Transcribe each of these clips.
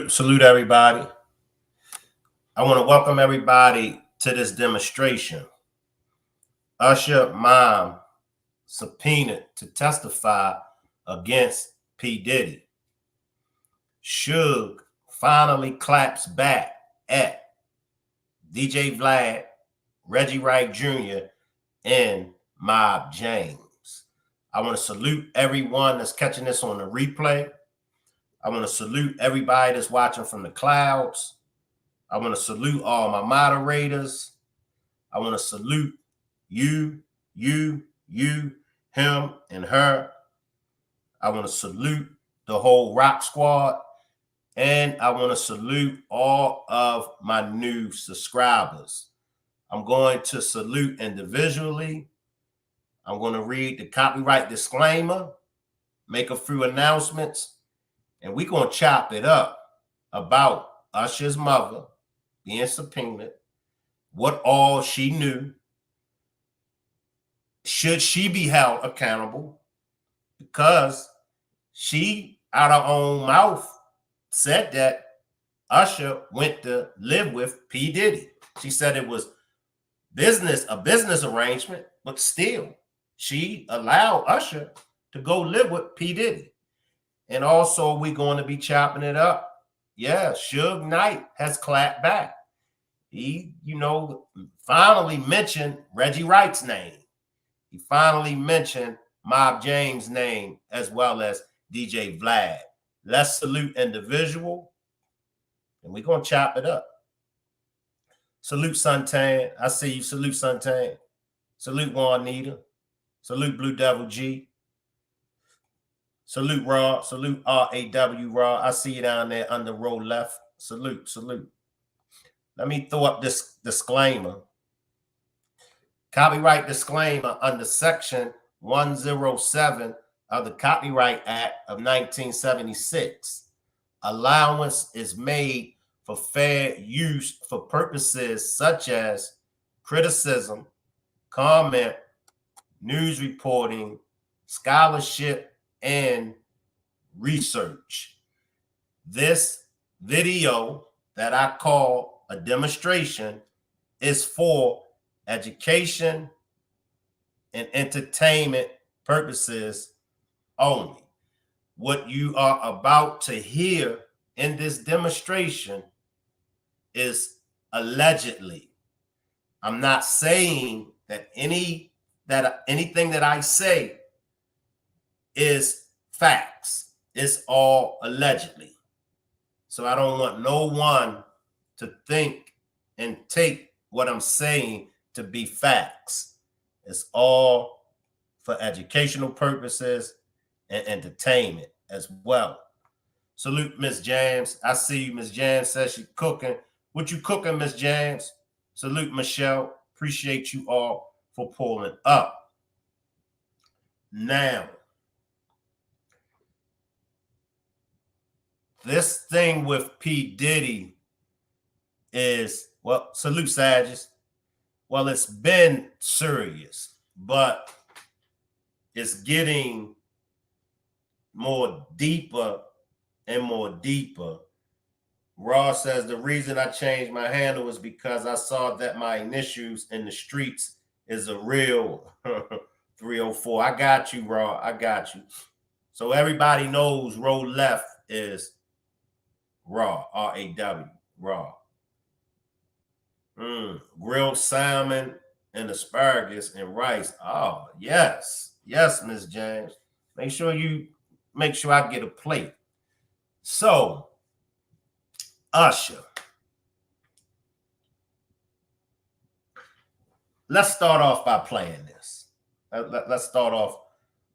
Salute everybody. I want to welcome everybody to this demonstration. Usher mom subpoenaed to testify against P. Diddy. Suge finally claps back at DJ Vlad, Reggie Wright Jr., and Mob James. I want to salute everyone that's catching this on the replay. I want to salute everybody that's watching from the clouds. I want to salute all my moderators. I want to salute you, him, and her. I want to salute the whole Rock Squad. And I want to salute all of my new subscribers. I'm going to salute individually. I'm going to read the copyright disclaimer, make a few announcements, and we're going to chop it up about Usher's mother being subpoenaed, what all she knew. Should she be held accountable? Because she, out of her own mouth, said that Usher went to live with P. Diddy. She said it was a business arrangement, but still, she allowed Usher to go live with P. Diddy. And also, we're going to be chopping it up. Yeah, Suge Knight has clapped back. He, finally mentioned Reggie Wright's name. He finally mentioned Mob James' name as well as DJ Vlad. Let's salute individual, and we're going to chop it up. Salute Suntan. I see you. Salute Suntan. Salute Juanita. Salute Blue Devil G. Salute Raw. Salute RAW Raw. I see you down there under row left. Salute. Let me throw up this disclaimer. Copyright disclaimer under Section 107 of the Copyright Act of 1976. Allowance is made for fair use for purposes such as criticism, comment, news reporting, scholarship, and research. This video that I call a demonstration is for education and entertainment purposes only. What you are about to hear in this demonstration is allegedly. I'm not saying that anything that I say is facts. It's all allegedly. So I don't want no one to think and take what I'm saying to be facts. It's all for educational purposes and entertainment as well. Salute Miss James. I see you. Miss James says she's cooking. What you cooking, Miss James? Salute Michelle. Appreciate you all for pulling up. Now, this thing with P. Diddy is, well, salute Sages. Well, it's been serious, but it's getting more deeper and more deeper. Ross says the reason I changed my handle is because I saw that my initials in the streets is a real 304. I got you, Raw. I got you. So everybody knows roll left is Raw, R-A-W, Raw. Grilled salmon and asparagus and rice. Oh, yes. Yes, Miss James. Make sure I get a plate. So, Usher. Let's start off by playing this. Let's start off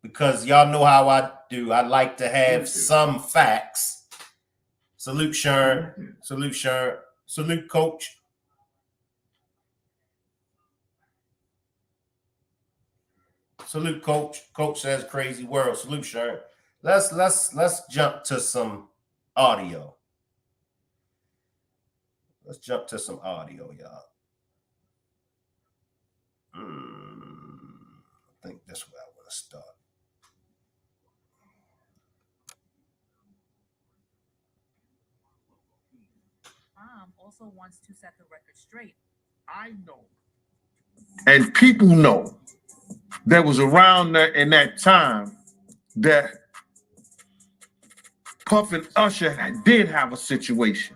because y'all know how I do. I like to have some facts. Salute Sharon. Salute Sharon. Salute Coach. Salute Coach. Coach says crazy world. Salute Sharon. Let's jump to some audio. Let's jump to some audio, y'all. I think that's where I want to start. Mom also wants to set the record straight. I know, and people know, that was around there in that time that Puff and Usher did have a situation.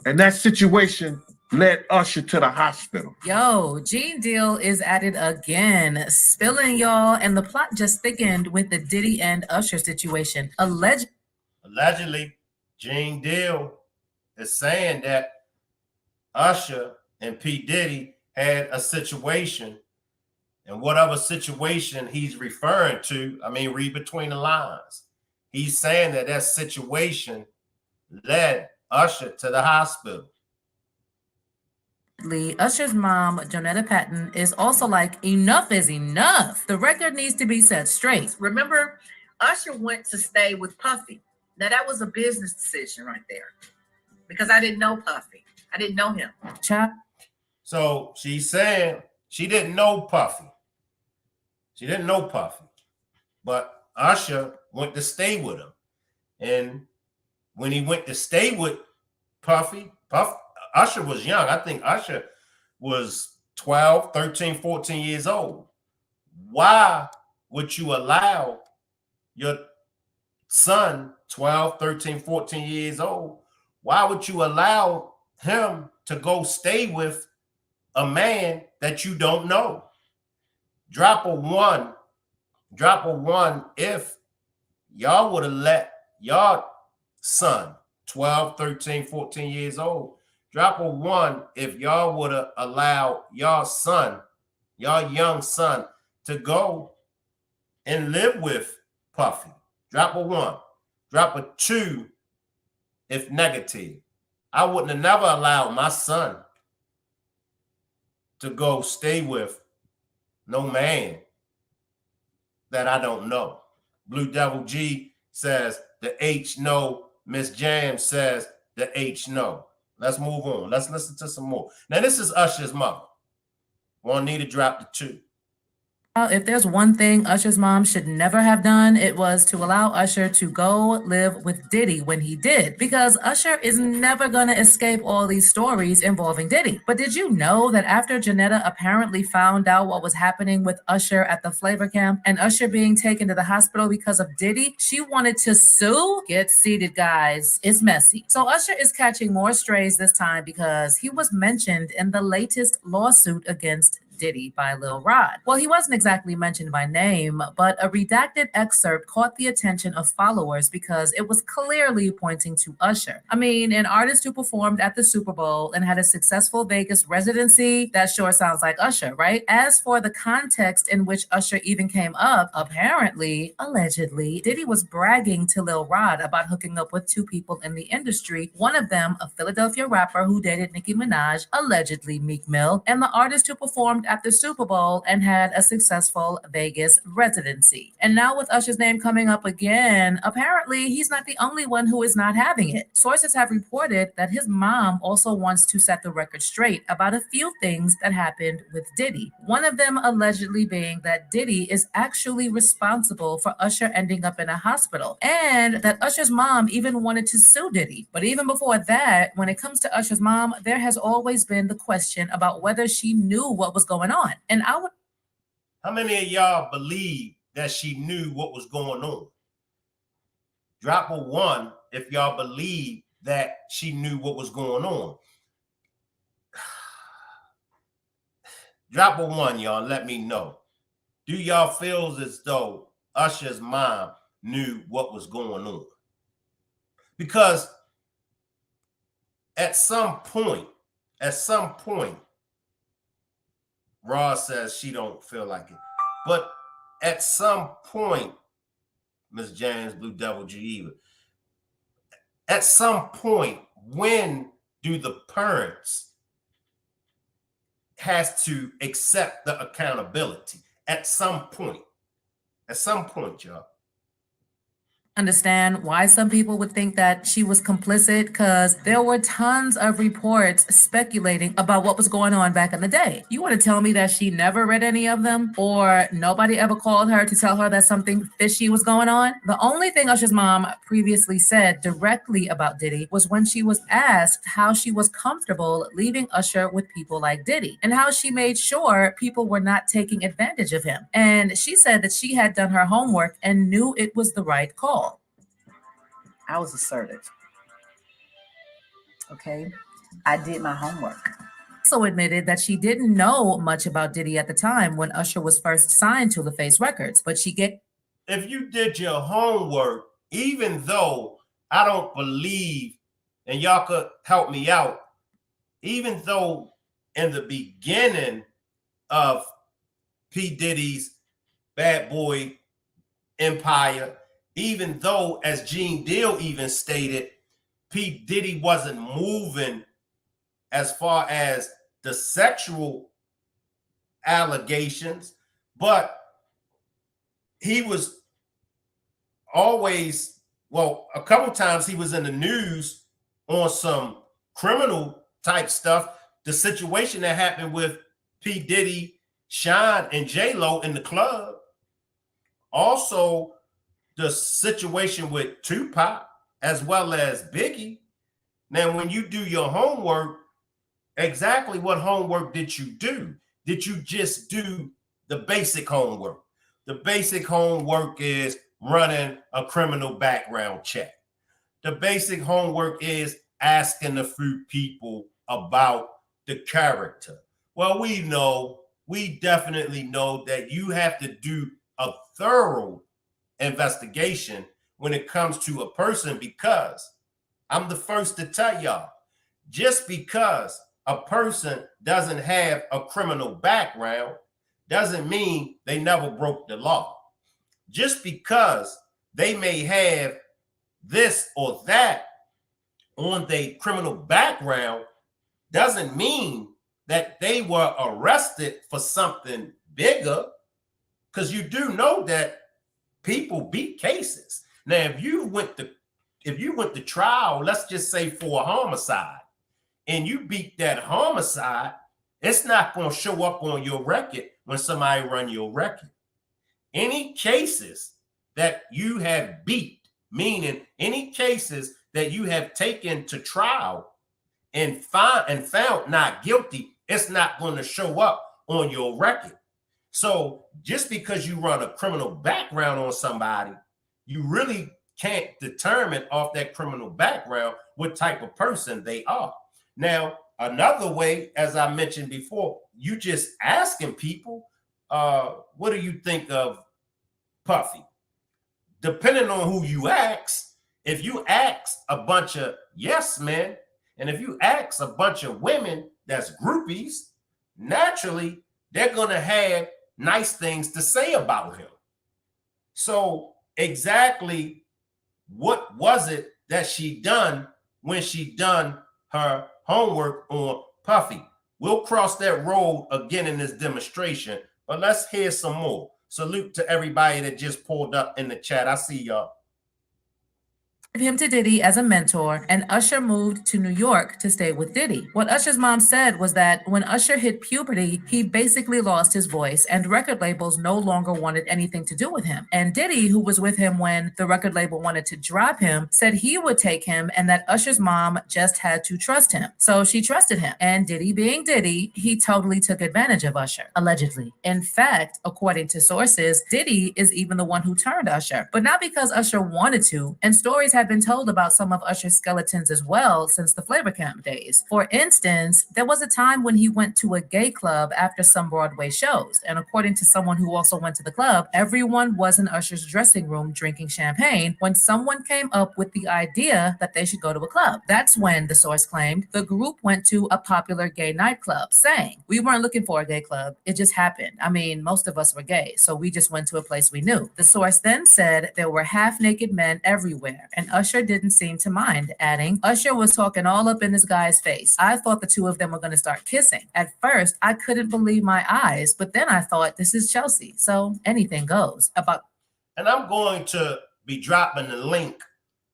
And that situation led Usher to the hospital. Yo, Gene Deal is at it again, spilling y'all, and the plot just thickened with the Diddy and Usher situation. Allegedly, Gene Deal is saying that Usher and P. Diddy had a situation, and whatever situation he's referring to, I mean, read between the lines. He's saying that that situation led Usher to the hospital. Usher's mom, Jonetta Patton, is also like, enough is enough. The record needs to be set straight. Remember, Usher went to stay with Puffy. Now, that was a business decision right there because I didn't know Puffy. I didn't know him. So she's saying she didn't know Puffy. She didn't know Puffy. But Usher went to stay with him. And when he went to stay with Puffy, Usher was young. I think Usher was 12, 13, 14 years old. Why would you allow your son, 12, 13, 14 years old, why would you allow him to go stay with a man that you don't know? Drop a one if y'all would have let y'all son, 12, 13, 14 years old, drop a one if y'all would have allowed y'all son, y'all young son, to go and live with Puffy. Drop a one. Drop a two if negative. I wouldn't have never allowed my son to go stay with no man that I don't know. Blue Devil G says the H no. Miss Jam says the H no. Let's move on. Let's listen to some more. Now, this is Usher's mother. Won't need to drop the two. If there's one thing Usher's mom should never have done, it was to allow Usher to go live with Diddy when he did, because Usher is never going to escape all these stories involving Diddy. But did you know that after Jonetta apparently found out what was happening with Usher at the Flavor Camp and Usher being taken to the hospital because of Diddy, she wanted to sue? Get seated, guys. It's messy. So Usher is catching more strays this time because he was mentioned in the latest lawsuit against Diddy by Lil Rod. Well, he wasn't exactly mentioned by name, but a redacted excerpt caught the attention of followers because it was clearly pointing to Usher. I mean, an artist who performed at the Super Bowl and had a successful Vegas residency, that sure sounds like Usher, right? As for the context in which Usher even came up, apparently, allegedly, Diddy was bragging to Lil Rod about hooking up with two people in the industry, one of them a Philadelphia rapper who dated Nicki Minaj, allegedly Meek Mill, and the artist who performed at the Super Bowl and had a successful Vegas residency. And now with Usher's name coming up again, apparently he's not the only one who is not having it. Sources have reported that his mom also wants to set the record straight about a few things that happened with Diddy. One of them allegedly being that Diddy is actually responsible for Usher ending up in a hospital, and that Usher's mom even wanted to sue Diddy. But even before that, when it comes to Usher's mom, there has always been the question about whether she knew what was going on. And I would. How many of y'all believe that she knew what was going on? Drop a 1 if y'all believe that she knew what was going on. Drop a 1, y'all. Let me know. Do y'all feel as though Usher's mom knew what was going on? Because at some point, Ross says she don't feel like it. But at some point, Miss James, Blue Devil, G. At some point, when do the parents has to accept the accountability? At some point, y'all. Understand why some people would think that she was complicit, because there were tons of reports speculating about what was going on back in the day. You want to tell me that she never read any of them, or nobody ever called her to tell her that something fishy was going on? The only thing Usher's mom previously said directly about Diddy was when she was asked how she was comfortable leaving Usher with people like Diddy and how she made sure people were not taking advantage of him. And she said that she had done her homework and knew it was the right call. I was assertive. Okay. I did my homework. Also admitted that she didn't know much about Diddy at the time when Usher was first signed to LaFace Records, but if you did your homework, even though I don't believe, and y'all could help me out, even though in the beginning of P. Diddy's Bad Boy empire, even though, as Gene Deal even stated, P. Diddy wasn't moving as far as the sexual allegations, but he was always, well, a couple times he was in the news on some criminal type stuff. The situation that happened with P. Diddy, Sean, and J-Lo in the club. Also, the situation with Tupac as well as Biggie. Now, when you do your homework, exactly what homework did you do? Did you just do the basic homework? The basic homework is running a criminal background check. The basic homework is asking a few people about the character. Well, we definitely know that you have to do a thorough investigation when it comes to a person, because I'm the first to tell y'all, just because a person doesn't have a criminal background doesn't mean they never broke the law. Just because they may have this or that on their criminal background doesn't mean that they were arrested for something bigger, because you do know that people beat cases. Now, if you went to trial, let's just say for a homicide, and you beat that homicide, it's not going to show up on your record when somebody run your record. Any cases that you have beat, meaning any cases that you have taken to trial and found not guilty, it's not going to show up on your record. So just because you run a criminal background on somebody, you really can't determine off that criminal background what type of person they are. Now, Another way, as I mentioned before, you just asking people, what do you think of Puffy? Depending on who you ask, if you ask a bunch of yes men, and if you ask a bunch of women that's groupies, naturally they're gonna have nice things to say about him. So exactly what was it that she done when she done her homework on Puffy? We'll cross that road again in this demonstration, but let's hear some more. Salute to everybody that just pulled up in the chat. I see y'all. Him to Diddy as a mentor, and Usher moved to New York to stay with Diddy. What Usher's mom said was that when Usher hit puberty, he basically lost his voice, and record labels no longer wanted anything to do with him. And Diddy, who was with him when the record label wanted to drop him, said he would take him and that Usher's mom just had to trust him. So she trusted him. And Diddy being Diddy, he totally took advantage of Usher, allegedly. In fact, according to sources, Diddy is even the one who turned Usher, but not because Usher wanted to. And stories have been told about some of Usher's skeletons as well since the Flavor Camp days. For instance, there was a time when he went to a gay club after some Broadway shows, and according to someone who also went to the club, everyone was in Usher's dressing room drinking champagne when someone came up with the idea that they should go to a club. That's when, the source claimed, the group went to a popular gay nightclub, saying, "We weren't looking for a gay club, it just happened. I mean, most of us were gay, so we just went to a place we knew." The source then said there were half-naked men everywhere, and Usher didn't seem to mind, adding, "Usher was talking all up in this guy's face. I thought the two of them were going to start kissing. At first, I couldn't believe my eyes, but then I thought, this is Chelsea, so anything goes." And I'm going to be dropping the link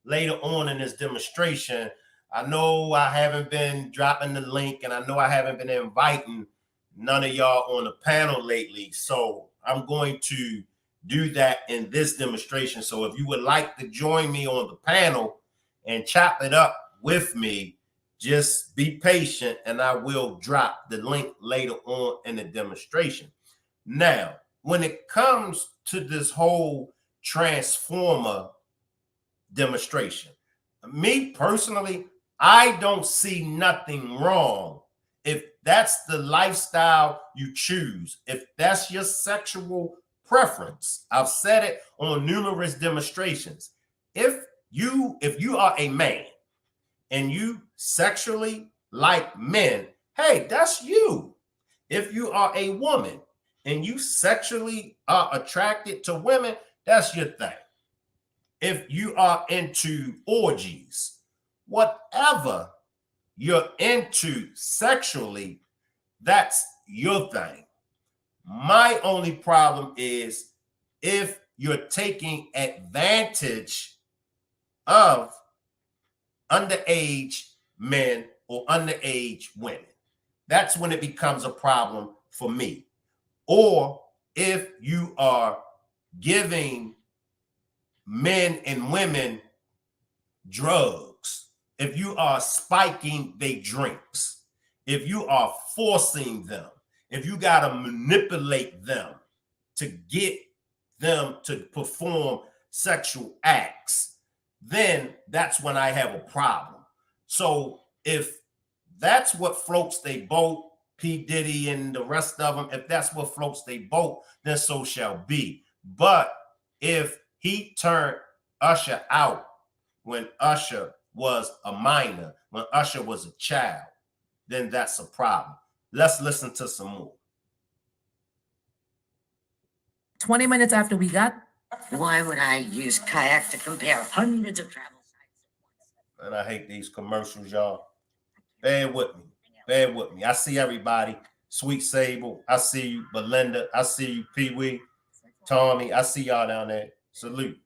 later on in this demonstration. I know I haven't been dropping the link, and I know I haven't been inviting none of y'all on the panel lately, so I'm going to do that in this demonstration. So if you would like to join me on the panel and chop it up with me, just be patient and I will drop the link later on in the demonstration. Now, when it comes to this whole Transformer demonstration, me personally, I don't see nothing wrong if that's the lifestyle you choose, if that's your sexual preference. I've said it on numerous demonstrations. If you are a man and you sexually like men, hey, that's you. If you are a woman and you sexually are attracted to women, that's your thing. If you are into orgies, whatever you're into sexually, that's your thing. My only problem is if you're taking advantage of underage men or underage women. That's when it becomes a problem for me. Or if you are giving men and women drugs, if you are spiking their drinks, if you are forcing them, if you got to manipulate them to get them to perform sexual acts, then that's when I have a problem. So if that's what floats they boat, P. Diddy and the rest of them, if that's what floats they boat, then so shall be. But if he turned Usher out when Usher was a minor, when Usher was a child, then that's a problem. Let's listen to some more. 20 minutes after we got... Why would I use kayak to compare hundreds of travel sites? And I hate these commercials, y'all. Bear with me. Bear with me. I see everybody. Sweet Sable, I see you. Belinda, I see you. Pee Wee, Tommy, I see y'all down there. Salute.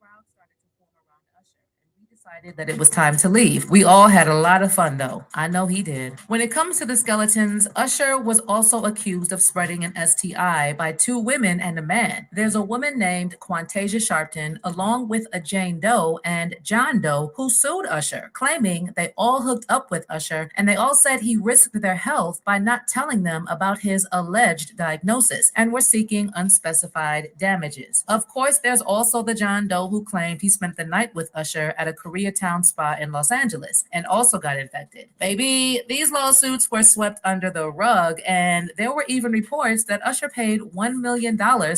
Decided that it was time to leave. We all had a lot of fun though. I know he did. When it comes to the skeletons, Usher was also accused of spreading an STI by 2 women and a man. There's a woman named Quantasia Sharpton, along with a Jane Doe and John Doe, who sued Usher, claiming they all hooked up with Usher and they all said he risked their health by not telling them about his alleged diagnosis and were seeking unspecified damages. Of course, there's also the John Doe who claimed he spent the night with Usher at a Korean Koreatown spa in Los Angeles and also got infected. Baby, these lawsuits were swept under the rug, and there were even reports that Usher paid $1 million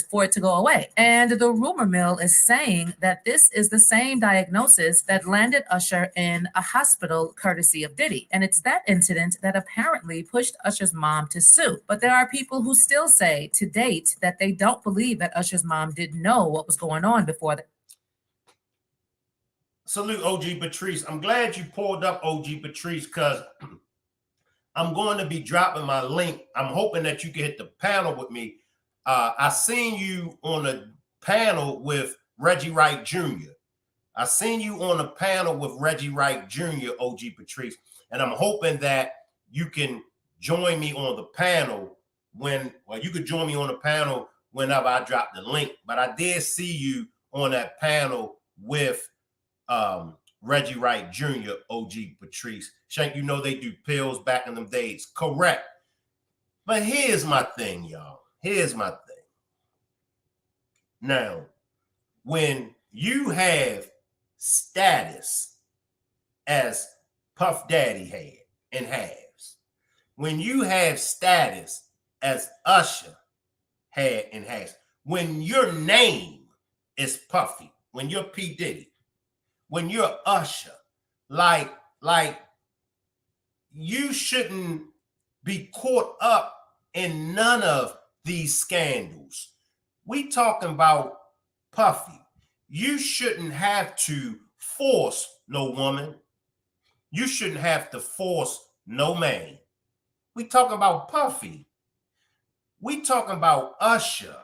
for it to go away. And the rumor mill is saying that this is the same diagnosis that landed Usher in a hospital courtesy of Diddy. And it's that incident that apparently pushed Usher's mom to sue. But there are people who still say to date that they don't believe that Usher's mom didn't know what was going on before the Salute OG Patrice. I'm glad you pulled up OG Patrice because I'm going to be dropping my link. I'm hoping that you can hit the panel with me. I seen you on a panel with Reggie Wright Jr. I seen you on a panel with Reggie Wright Jr., OG Patrice, and I'm hoping that you can join me on the panel you could join me on the panel whenever I drop the link. But I did see you on that panel with Reggie Wright Jr., OG Patrice. Shank, you know they do pills back in them days. Correct. But here's my thing, y'all. Here's my thing. Now, when you have status as Puff Daddy had and has, when you have status as Usher had and has, when your name is Puffy, when you're P. Diddy, when you're Usher, like you shouldn't be caught up in none of these scandals. We talking about Puffy. You shouldn't have to force no woman. You shouldn't have to force no man. We talking about Puffy. We talking about Usher.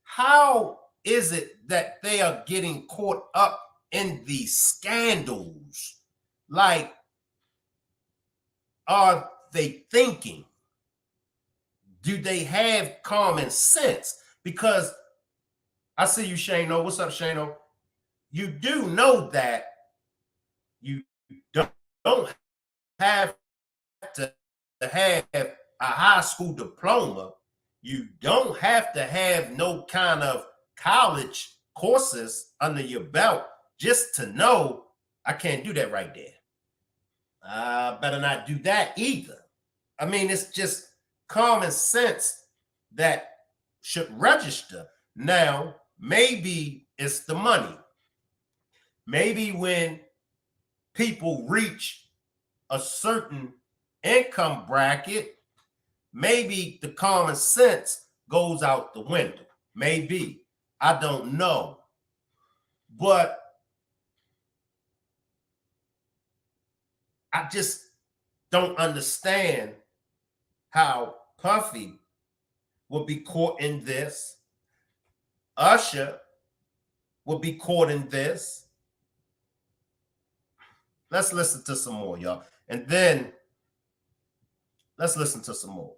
How is it that they are getting caught up in these scandals? Like, are they thinking? Do they have common sense? Because I see you, Shano. What's up, Shano? You do know that you don't have to have a high school diploma. You don't have to have no kind of college courses under your belt just to know I can't do that right there. I better not do that either. I mean, it's just common sense that should register. Now, maybe it's the money. Maybe when people reach a certain income bracket, maybe the common sense goes out the window. Maybe. I don't know. But I just don't understand how Puffy will be caught in this. Usher will be caught in this. Let's listen to some more, y'all. And then let's listen to some more.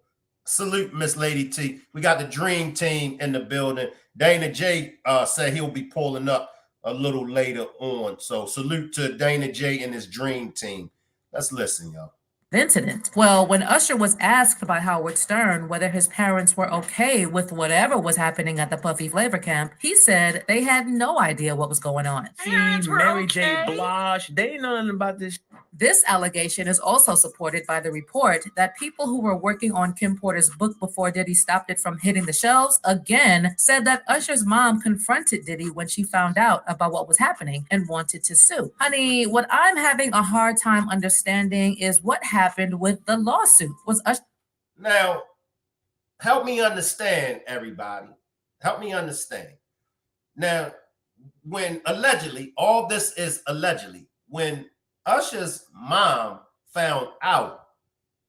Salute Miss Lady T. We got the dream team in the building. Dana J said he'll be pulling up a little later on. So salute to Dana J and his dream team. Let's listen, y'all. incident. Well, when Usher was asked by Howard Stern whether his parents were okay with whatever was happening at the Puffy Flavor Camp, he said they had no idea what was going on. Mary J. Blige, they ain't know nothing about this. This allegation is also supported by the report that people who were working on Kim Porter's book before Diddy stopped it from hitting the shelves again said that Usher's mom confronted Diddy when she found out about what was happening and wanted to sue. Honey, what I'm having a hard time understanding is what happened with the lawsuit. Was Usher... Now, help me understand, everybody. Help me understand. Now, when allegedly, all this is allegedly, when Usher's mom found out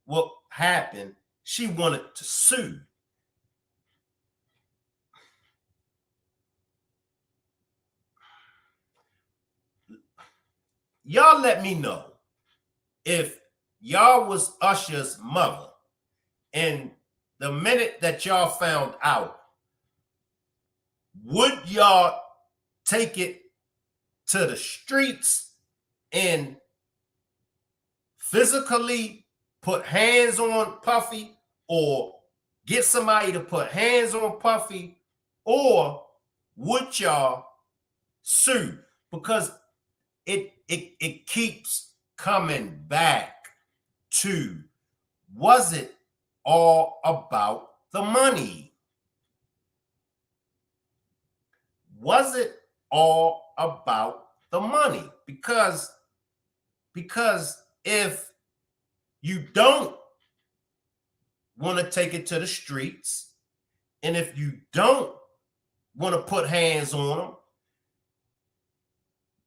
what happened, she wanted to sue. Y'all let me know if y'all was Usher's mother and the minute that y'all found out, would y'all take it to the streets and physically put hands on Puffy, or get somebody to put hands on Puffy, or would y'all sue? Because it keeps coming back to, was it all about the money? Was it all about the money? Because if you don't want to take it to the streets, and if you don't want to put hands on them,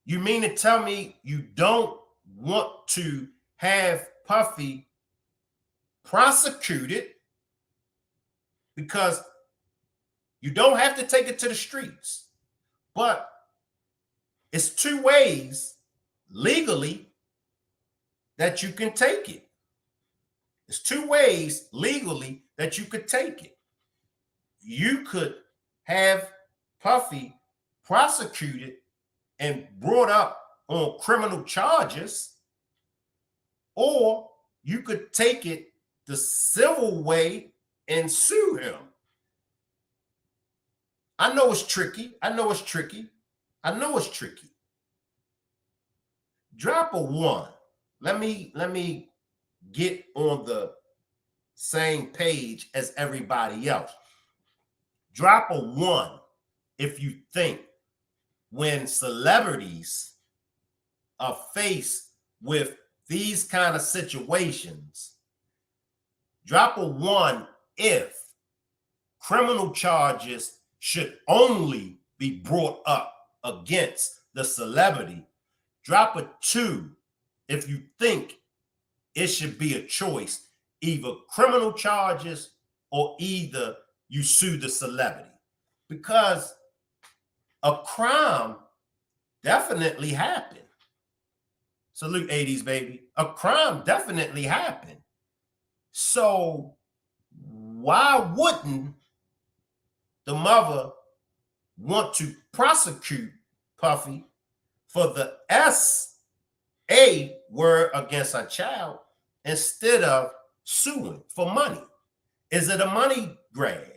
you mean to tell me you don't want to have Puffy prosecuted? Because you don't have to take it to the streets, but it's two ways legally that you can take it. It's two ways legally that you could take it. You could have Puffy prosecuted and brought up on criminal charges, or you could take it the civil way and sue him. I know it's tricky. I know it's tricky. I know it's tricky. Drop a 1. Let me get on the same page as everybody else. Drop a 1 if you think when celebrities are faced with these kind of situations. Drop a 1 if criminal charges should only be brought up against the celebrity. Drop a 2 if you think it should be a choice, either criminal charges or either you sue the celebrity. Because a crime definitely happened. Salute 80s, baby. A crime definitely happened. So why wouldn't the mother want to prosecute Puffy for the S.A. word against her child instead of suing for money? Is it a money grab?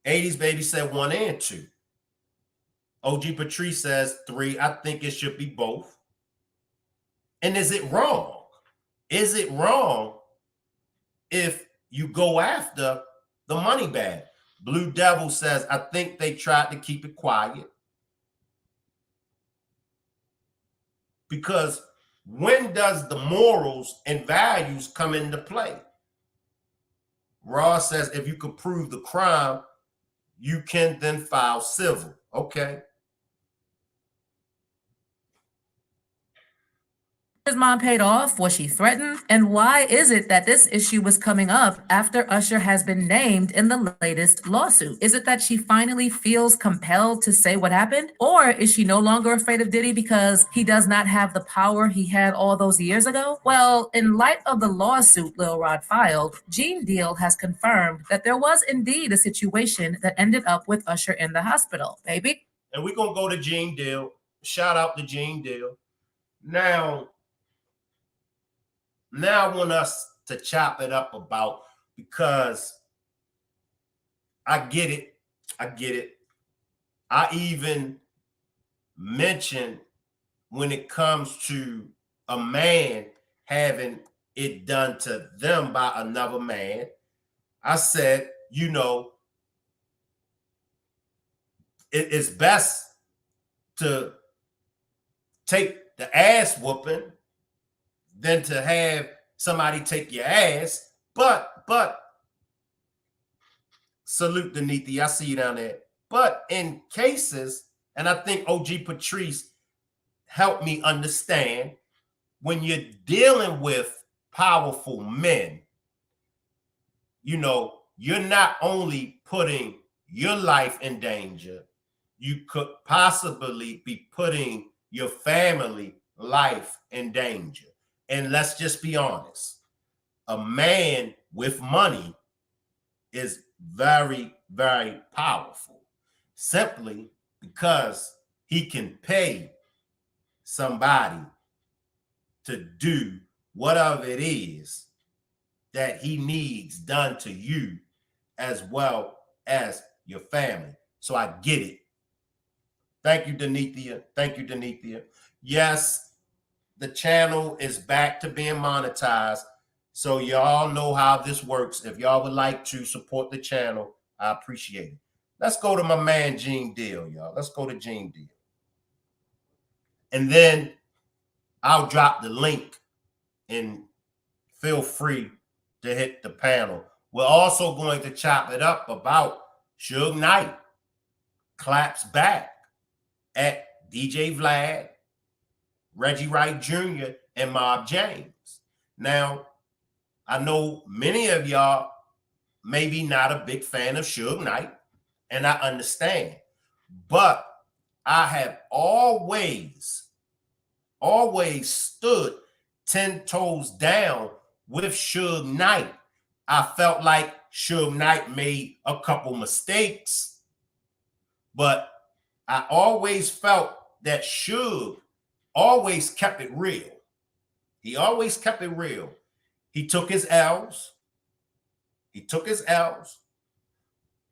80s baby said 1 and 2. OG Patrice says 3. I think it should be both. And is it wrong? Is it wrong if you go after the money bag? Blue Devil says, I think they tried to keep it quiet. Because when does the morals and values come into play? Ross says, if you could prove the crime, you can then file civil. Okay. Usher's mom paid off? Was she threatened? And why is it that this issue was coming up after Usher has been named in the latest lawsuit? Is it that she finally feels compelled to say what happened? Or is she no longer afraid of Diddy because he does not have the power he had all those years ago? Well, in light of the lawsuit Lil Rod filed, Gene Deal has confirmed that there was indeed a situation that ended up with Usher in the hospital, baby. And we're going to go to Gene Deal. Shout out to Gene Deal. Now I want us to chop it up about, because I get it. I get it. I even mentioned when it comes to a man having it done to them by another man, I said, you know, it's best to take the ass whooping than to have somebody take your ass. But salute Denithia, I see you down there. But in cases, and I think OG Patrice helped me understand, when you're dealing with powerful men, you know, you're not only putting your life in danger, you could possibly be putting your family life in danger. And let's just be honest, a man with money is very, very powerful, simply because he can pay somebody to do whatever it is that he needs done to you as well as your family. So I get it. Thank you, Denithia. Thank you, Denithia. Yes, the channel is back to being monetized. So y'all know how this works. If y'all would like to support the channel, I appreciate it. Let's go to my man, Gene Deal, y'all. Let's go to Gene Deal. And then I'll drop the link and feel free to hit the panel. We're also going to chop it up about Suge Knight claps back at DJ Vlad, Reggie Wright Jr., and Mob James. Now, I know many of y'all maybe not a big fan of Suge Knight, and I understand. But I have always stood 10 toes down with Suge Knight. I felt like Suge Knight made a couple mistakes, but I always felt that Suge always kept it real. He always kept it real. He took his L's.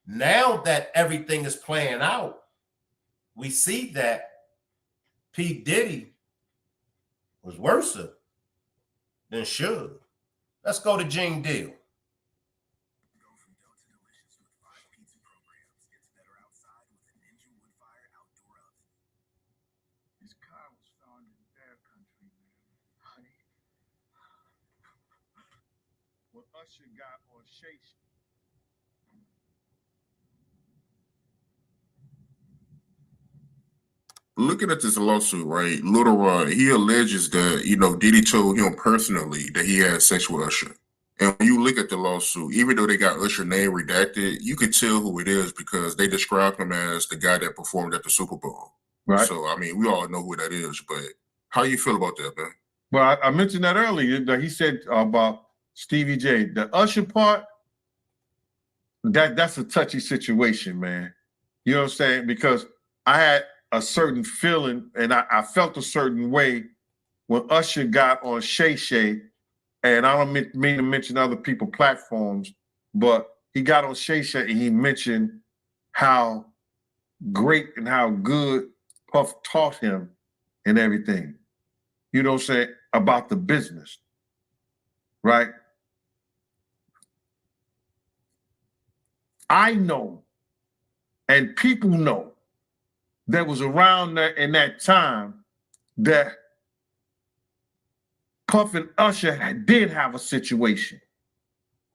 Now that everything is playing out, we see that P. Diddy was worse than Suge. Let's go to Gene Deal. This car was found in Bear Country, man. Honey. What Usher got on Shay. Looking at this lawsuit, right? Little Rod, he alleges that, Diddy told him personally that he had sex with Usher. And when you look at the lawsuit, even though they got Usher name redacted, you can tell who it is because they describe him as the guy that performed at the Super Bowl. Right. So, I mean, we all know who that is, but how you feel about that, man? Well, I mentioned that earlier, that he said about Stevie J. The Usher part, that's a touchy situation, man. You know what I'm saying? Because I had a certain feeling, and I felt a certain way when Usher got on Shay Shay, and I don't mean to mention other people's platforms, but he got on Shay Shay and he mentioned how great and how good Puff taught him and everything. You know what I'm saying? About the business, right? I know, and people know, that was around there in that time that Puff and Usher did have a situation.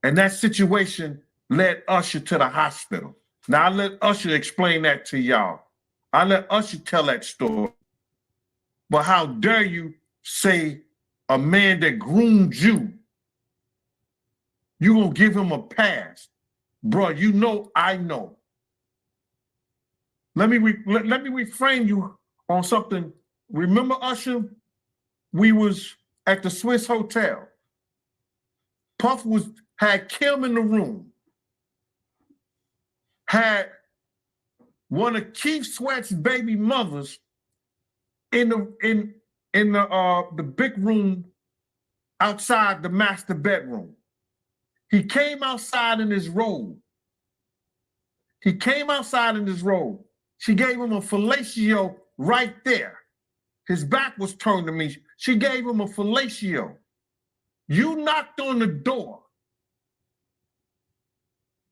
And that situation led Usher to the hospital. Now, I let Usher explain that to y'all. I let Usher tell that story. But how dare you say a man that groomed you, you gonna give him a pass? Bro, you know I know. Let me reframe you on something. Remember, Usher? We was at the Swiss Hotel. Puff had Kim in the room. Had one of Keith Sweat's baby mothers in the big room outside the master bedroom. He came outside in his robe. She gave him a fellatio right there. His back was turned to me. She gave him a fellatio. You knocked on the door.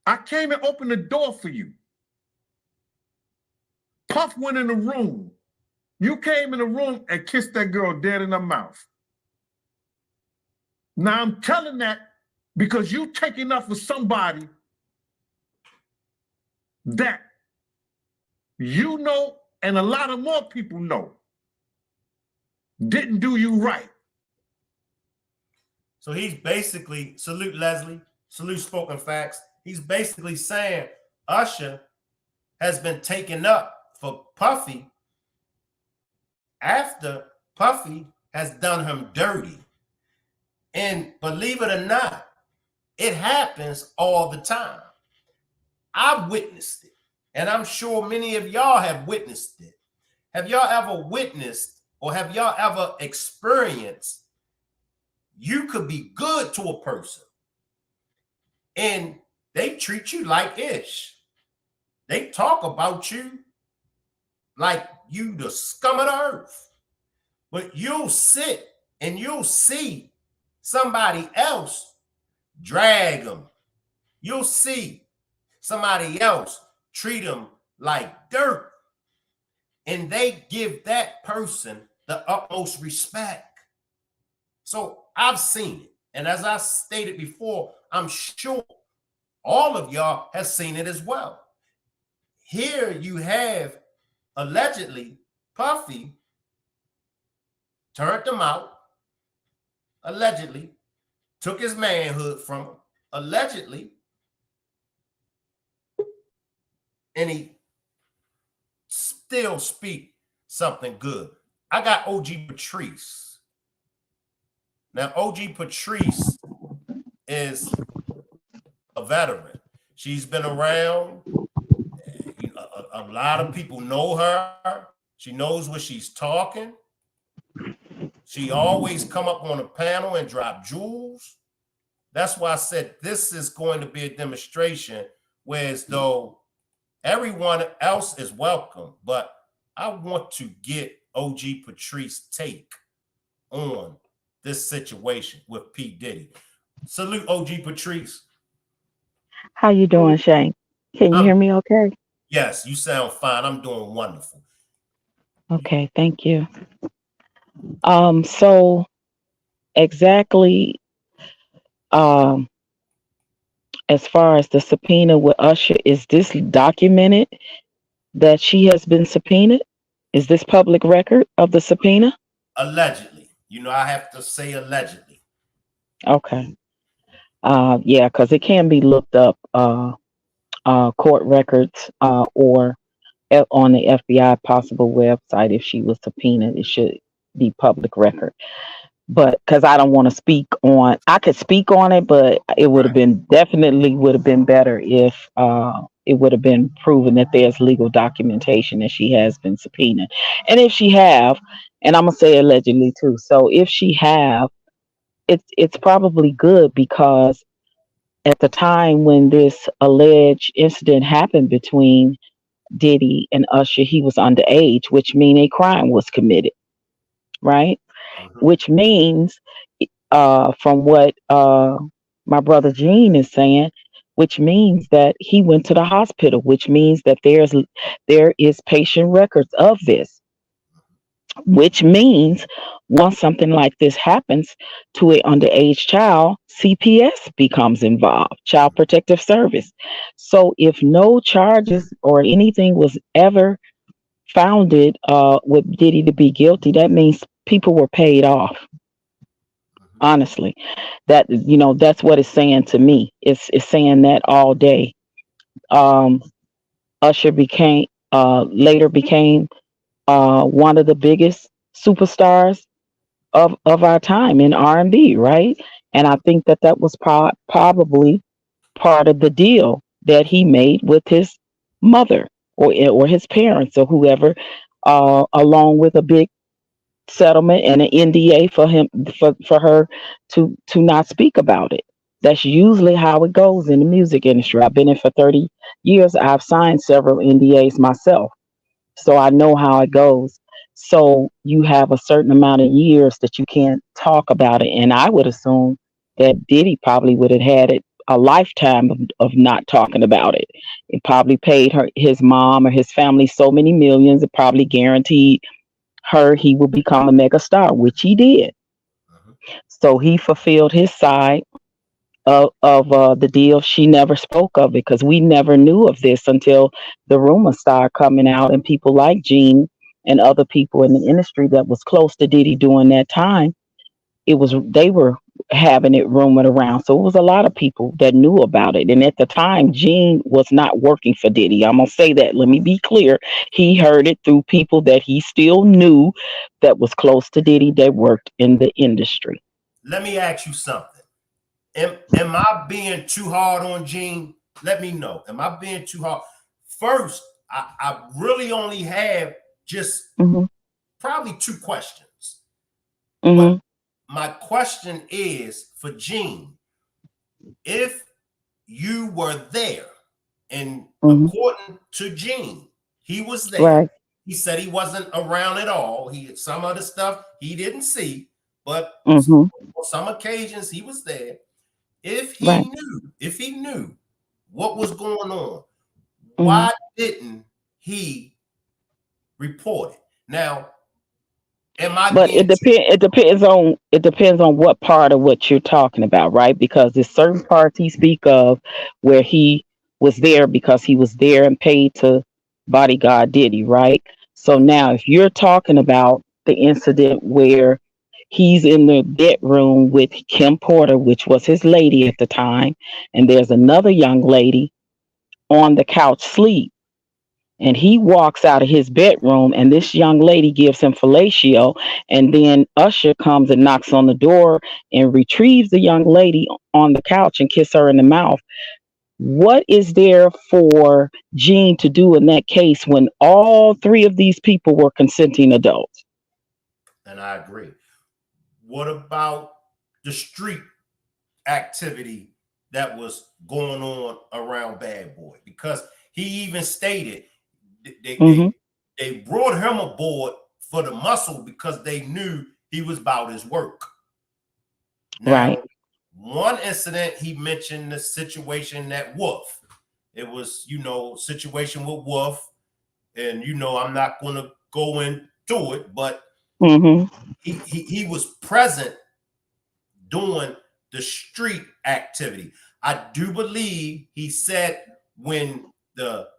I came and opened the door for you. Puff went in the room. You came in the room and kissed that girl dead in her mouth. Now I'm telling that because you taking up for somebody that you know, and a lot of more people know, didn't do you right. So he's basically, salute Leslie, salute Spoken Facts. He's basically saying Usher has been taken up for Puffy after Puffy has done him dirty. And believe it or not, it happens all the time. I've witnessed it. And I'm sure many of y'all have witnessed it. Have y'all ever witnessed or have y'all ever experienced you could be good to a person and they treat you like ish. They talk about you like you the scum of the earth. But you'll sit and you'll see somebody else drag them. You'll see somebody else treat them like dirt. And they give that person the utmost respect. So I've seen it. And as I stated before, I'm sure all of y'all have seen it as well. Here you have allegedly Puffy turned him out, allegedly took his manhood from him, allegedly, and he still speak something good. I got OG Patrice. Now, OG Patrice is a veteran. She's been around. A lot of people know her. She knows what she's talking. She always come up on a panel and drop jewels. That's why I said this is going to be a demonstration where as though everyone else is welcome, but I want to get OG Patrice take on this situation with P. Diddy. Salute OG Patrice. How you doing, Shane? Can you hear me okay? Yes, you sound fine. I'm doing wonderful. Okay, thank you. So exactly as far as the subpoena with Usher, is this documented that she has been subpoenaed? Is this public record of the subpoena? Allegedly. You know, I have to say allegedly. Okay. Yeah, because it can be looked up court records or on the FBI possible website. If she was subpoenaed, it should be public record. But because I don't want to speak on, I could speak on it, but it would have been definitely would have been better if it would have been proven that there's legal documentation that she has been subpoenaed. And if she have, and I'm gonna say allegedly too. So if she have, it's probably good, because at the time when this alleged incident happened between Diddy and Usher, he was underage, which means a crime was committed, right? Which means, from what my brother Gene is saying, which means that he went to the hospital, which means that there is patient records of this, which means once something like this happens to an underage child, CPS becomes involved, Child Protective Service. So if no charges or anything was ever founded with Diddy to be guilty, that means people were paid off. Honestly, that, that's what it's saying to me. It's saying that all day. Usher later became one of the biggest superstars of our time in R&B, right? And I think that was probably part of the deal that he made with his mother or his parents or whoever, along with a big settlement and an NDA for her to not speak about it. That's usually how it goes in the music industry. I've been in for 30 years. I've signed several NDAs myself, so I know how it goes. So you have a certain amount of years that you can't talk about it. And I would assume that Diddy probably would have had it a lifetime of not talking about it. It probably paid his mom or his family so many millions. It probably guaranteed he will become a mega star, which he did. So he fulfilled his side of the deal. She never spoke of it because we never knew of this until the rumors started coming out, and people like Gene and other people in the industry that was close to Diddy during that time, they were having it rumored around. So it was a lot of people that knew about it. And at the time, Gene was not working for Diddy. I'm gonna say that. Let me be clear. He heard it through people that he still knew that was close to Diddy that worked in the industry. Let me ask you something. Am I being too hard on Gene? Let me know. Am I being too hard? First, I really only have just probably two questions. But my question is for Gene. If you were there, and according to Gene, he was there, He said he wasn't around at all. Some other stuff he didn't see, but Mm-hmm. on some occasions he was there. If he Right. knew what was going on, Mm-hmm. why didn't he report it? Now, But it depends on what part of what you're talking about, right? Because there's certain parts he speak of where he was there because he was there and paid to bodyguard Diddy, right? So now if you're talking about the incident where he's in the bedroom with Kim Porter, which was his lady at the time, and there's another young lady on the couch sleep, and he walks out of his bedroom and this young lady gives him fellatio, and then Usher comes and knocks on the door and retrieves the young lady on the couch and kiss her in the mouth. What is there for Gene to do in that case when all three of these people were consenting adults? And I agree. What about the street activity that was going on around Bad Boy? Because he even stated they brought him aboard for the muscle because they knew he was about his work. Now, Right. One incident he mentioned the situation at Wolf. It was, situation with Wolf, and I'm not going to go into it, but he was present doing the street activity. I do believe he said when the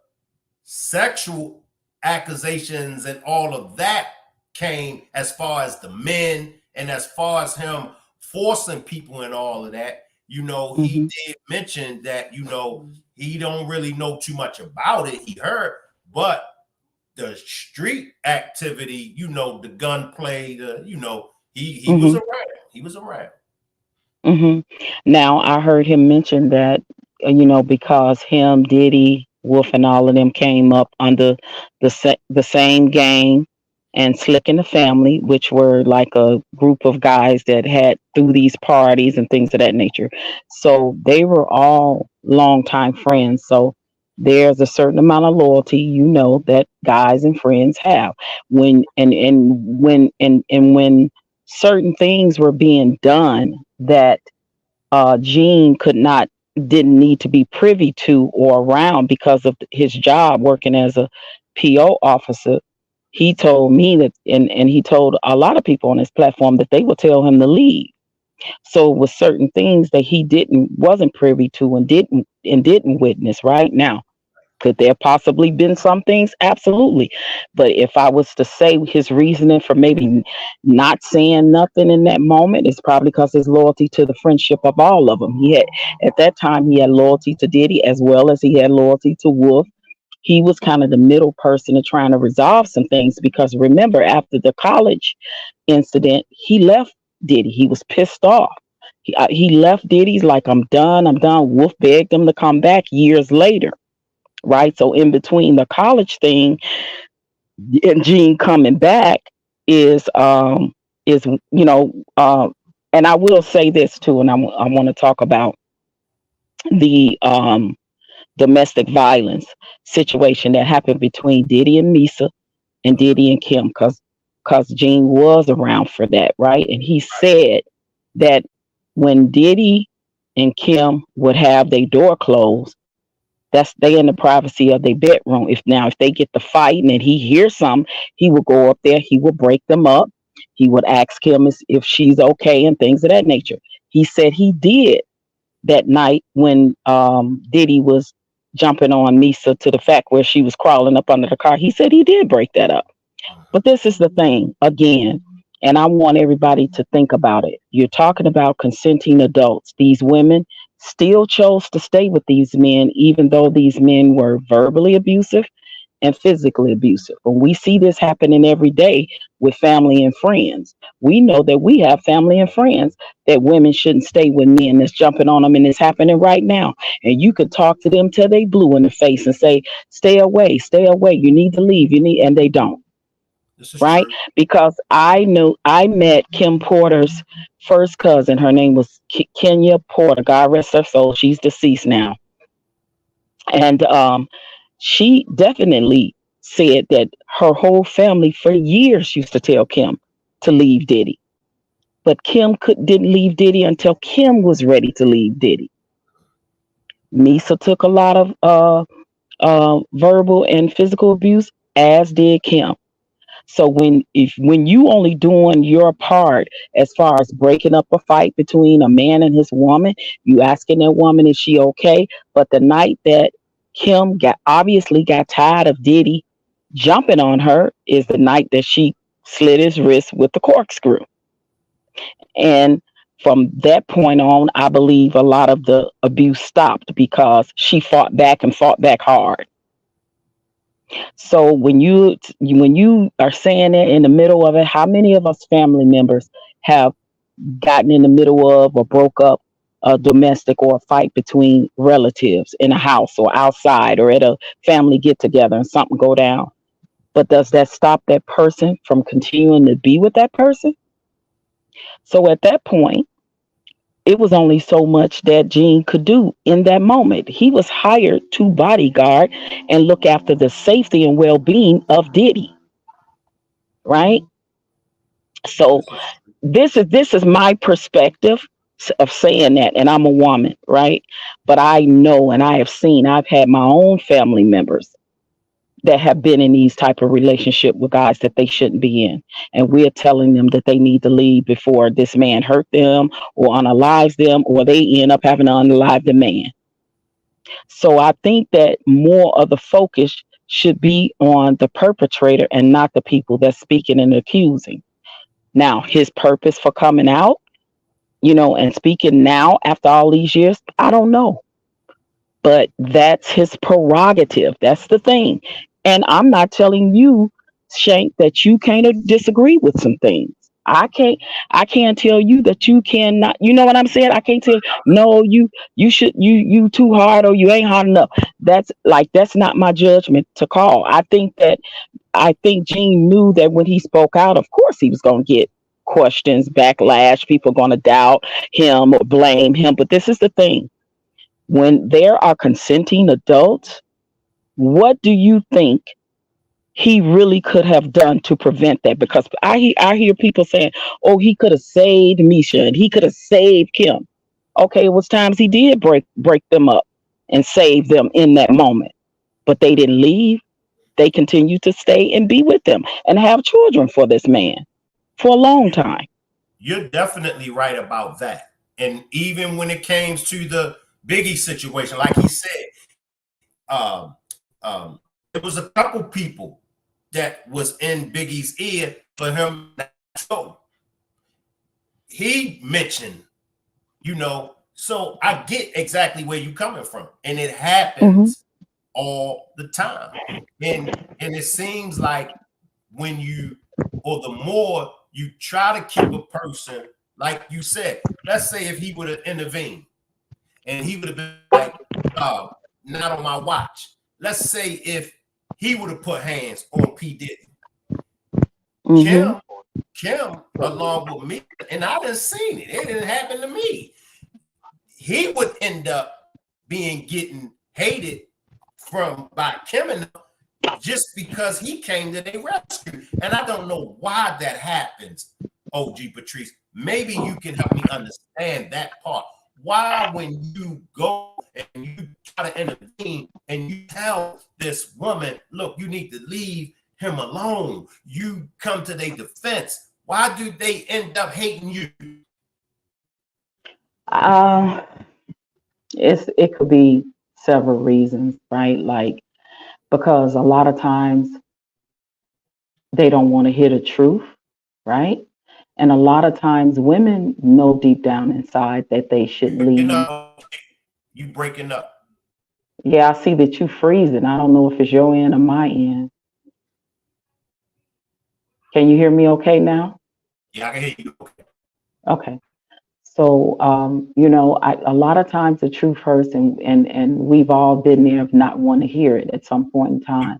sexual accusations and all of that came, as far as the men and as far as him forcing people and all of that, he did mention that, he don't really know too much about it. He heard, but the street activity, the gunplay, he was around. He was around. Now I heard him mention that, because him, Diddy, Wolf, and all of them came up under the same gang, and Slick and the Family, which were like a group of guys that had through these parties and things of that nature. So they were all longtime friends. So there's a certain amount of loyalty, that guys and friends have. When when certain things were being done that Gene didn't need to be privy to or around because of his job working as a PO officer. He told me that, and he told a lot of people on his platform that they would tell him to leave. So with certain things that he wasn't privy to and didn't witness. Right now, could there possibly been some things? Absolutely. But if I was to say his reasoning for maybe not saying nothing in that moment, it's probably because his loyalty to the friendship of all of them. At that time, he had loyalty to Diddy as well as he had loyalty to Wolf. He was kind of the middle person in trying to resolve some things because remember, after the college incident, he left Diddy. He was pissed off. He left Diddy's like, I'm done. Wolf begged him to come back years later. Right. So in between the college thing and Gene coming back is and I will say this too, and I want to talk about the domestic violence situation that happened between Diddy and Misa and Diddy and Kim, because Gene was around for that, right? And he said that when Diddy and Kim would have their door closed, that's they in the privacy of their bedroom. If they get the fighting and he hears something, he will go up there, he will break them up, he would ask Kim if she's okay and things of that nature. He said he did that night when Diddy was jumping on Misa to the fact where she was crawling up under the car. He said he did break that up. But this is the thing again, and I want everybody to think about it. You're talking about consenting adults. These women still chose to stay with these men, even though these men were verbally abusive and physically abusive. When we see this happening every day with family and friends, we know that we have family and friends that women shouldn't stay with men that's jumping on them, and it's happening right now. And you could talk to them till they blue in the face and say, stay away, you need to leave, and they don't. This is right? true. Because I met Kim Porter's first cousin. Her name was Kenya Porter. God rest her soul. She's deceased now. And she definitely said that her whole family for years used to tell Kim to leave Diddy. But didn't leave Diddy until Kim was ready to leave Diddy. Misa took a lot of verbal and physical abuse, as did Kim. So when you only doing your part as far as breaking up a fight between a man and his woman, you asking that woman, is she okay? But the night that Kim obviously got tired of Diddy jumping on her is the night that she slit his wrist with the corkscrew. And from that point on, I believe a lot of the abuse stopped because she fought back and fought back hard. So when you are saying it in the middle of it, how many of us family members have gotten in the middle of or broke up a domestic or a fight between relatives in a house or outside or at a family get together and something go down? But does that stop that person from continuing to be with that person? So at that point, it was only so much that Gene could do in that moment. He was hired to bodyguard and look after the safety and well-being of Diddy, right? So this is my perspective of saying that, and I'm a woman, right? But I know, and I have seen, I've had my own family members that have been in these type of relationship with guys that they shouldn't be in, and we're telling them that they need to leave before this man hurt them or unalives them, or they end up having to unalive the man. So I think that more of the focus should be on the perpetrator and not the people that's speaking and accusing. Now, his purpose for coming out, and speaking now after all these years, I don't know. But that's his prerogative. That's the thing. And I'm not telling you, Shank, that you can't disagree with some things. I can't tell you that you cannot, you know what I'm saying? I can't tell, no, you too hard or you ain't hard enough. That's not my judgment to call. I think Gene knew that when he spoke out, of course he was going to get questions, backlash, people going to doubt him or blame him. But this is the thing. When there are consenting adults, what do you think he really could have done to prevent that? Because I hear people saying, oh, he could have saved Misha and he could have saved Kim. Okay, it was times he did break them up and save them in that moment. But they didn't leave. They continued to stay and be with them and have children for this man for a long time. You're definitely right about that. And even when it came to the Biggie situation, like he said, there was a couple people that was in Biggie's ear for him. So he mentioned, so I get exactly where you're coming from, and it happens all the time. And it seems like the more you try to keep a person, like you said, let's say if he would have intervened and he would have been like, not on my watch. Let's say if he would have put hands on P. Diddy. Kim, along with me, and I didn't see it. It didn't happen to me. He would end up getting hated by Kim and just because he came to their rescue. And I don't know why that happens, OG Patrice. Maybe you can help me understand that part. Why, when you go and you try to intervene and you tell this woman, look, you need to leave him alone, you come to their defense, why do they end up hating you? It could be several reasons, right? Like, because a lot of times they don't want to hear the truth, right? And a lot of times women know deep down inside that they should leave. You breaking up. Yeah, I see that you freezing. I don't know if it's your end or my end. Can you hear me okay now? Yeah, I can hear you. Okay. So, a lot of times the truth hurts, and we've all been there of not wanting to hear it at some point in time.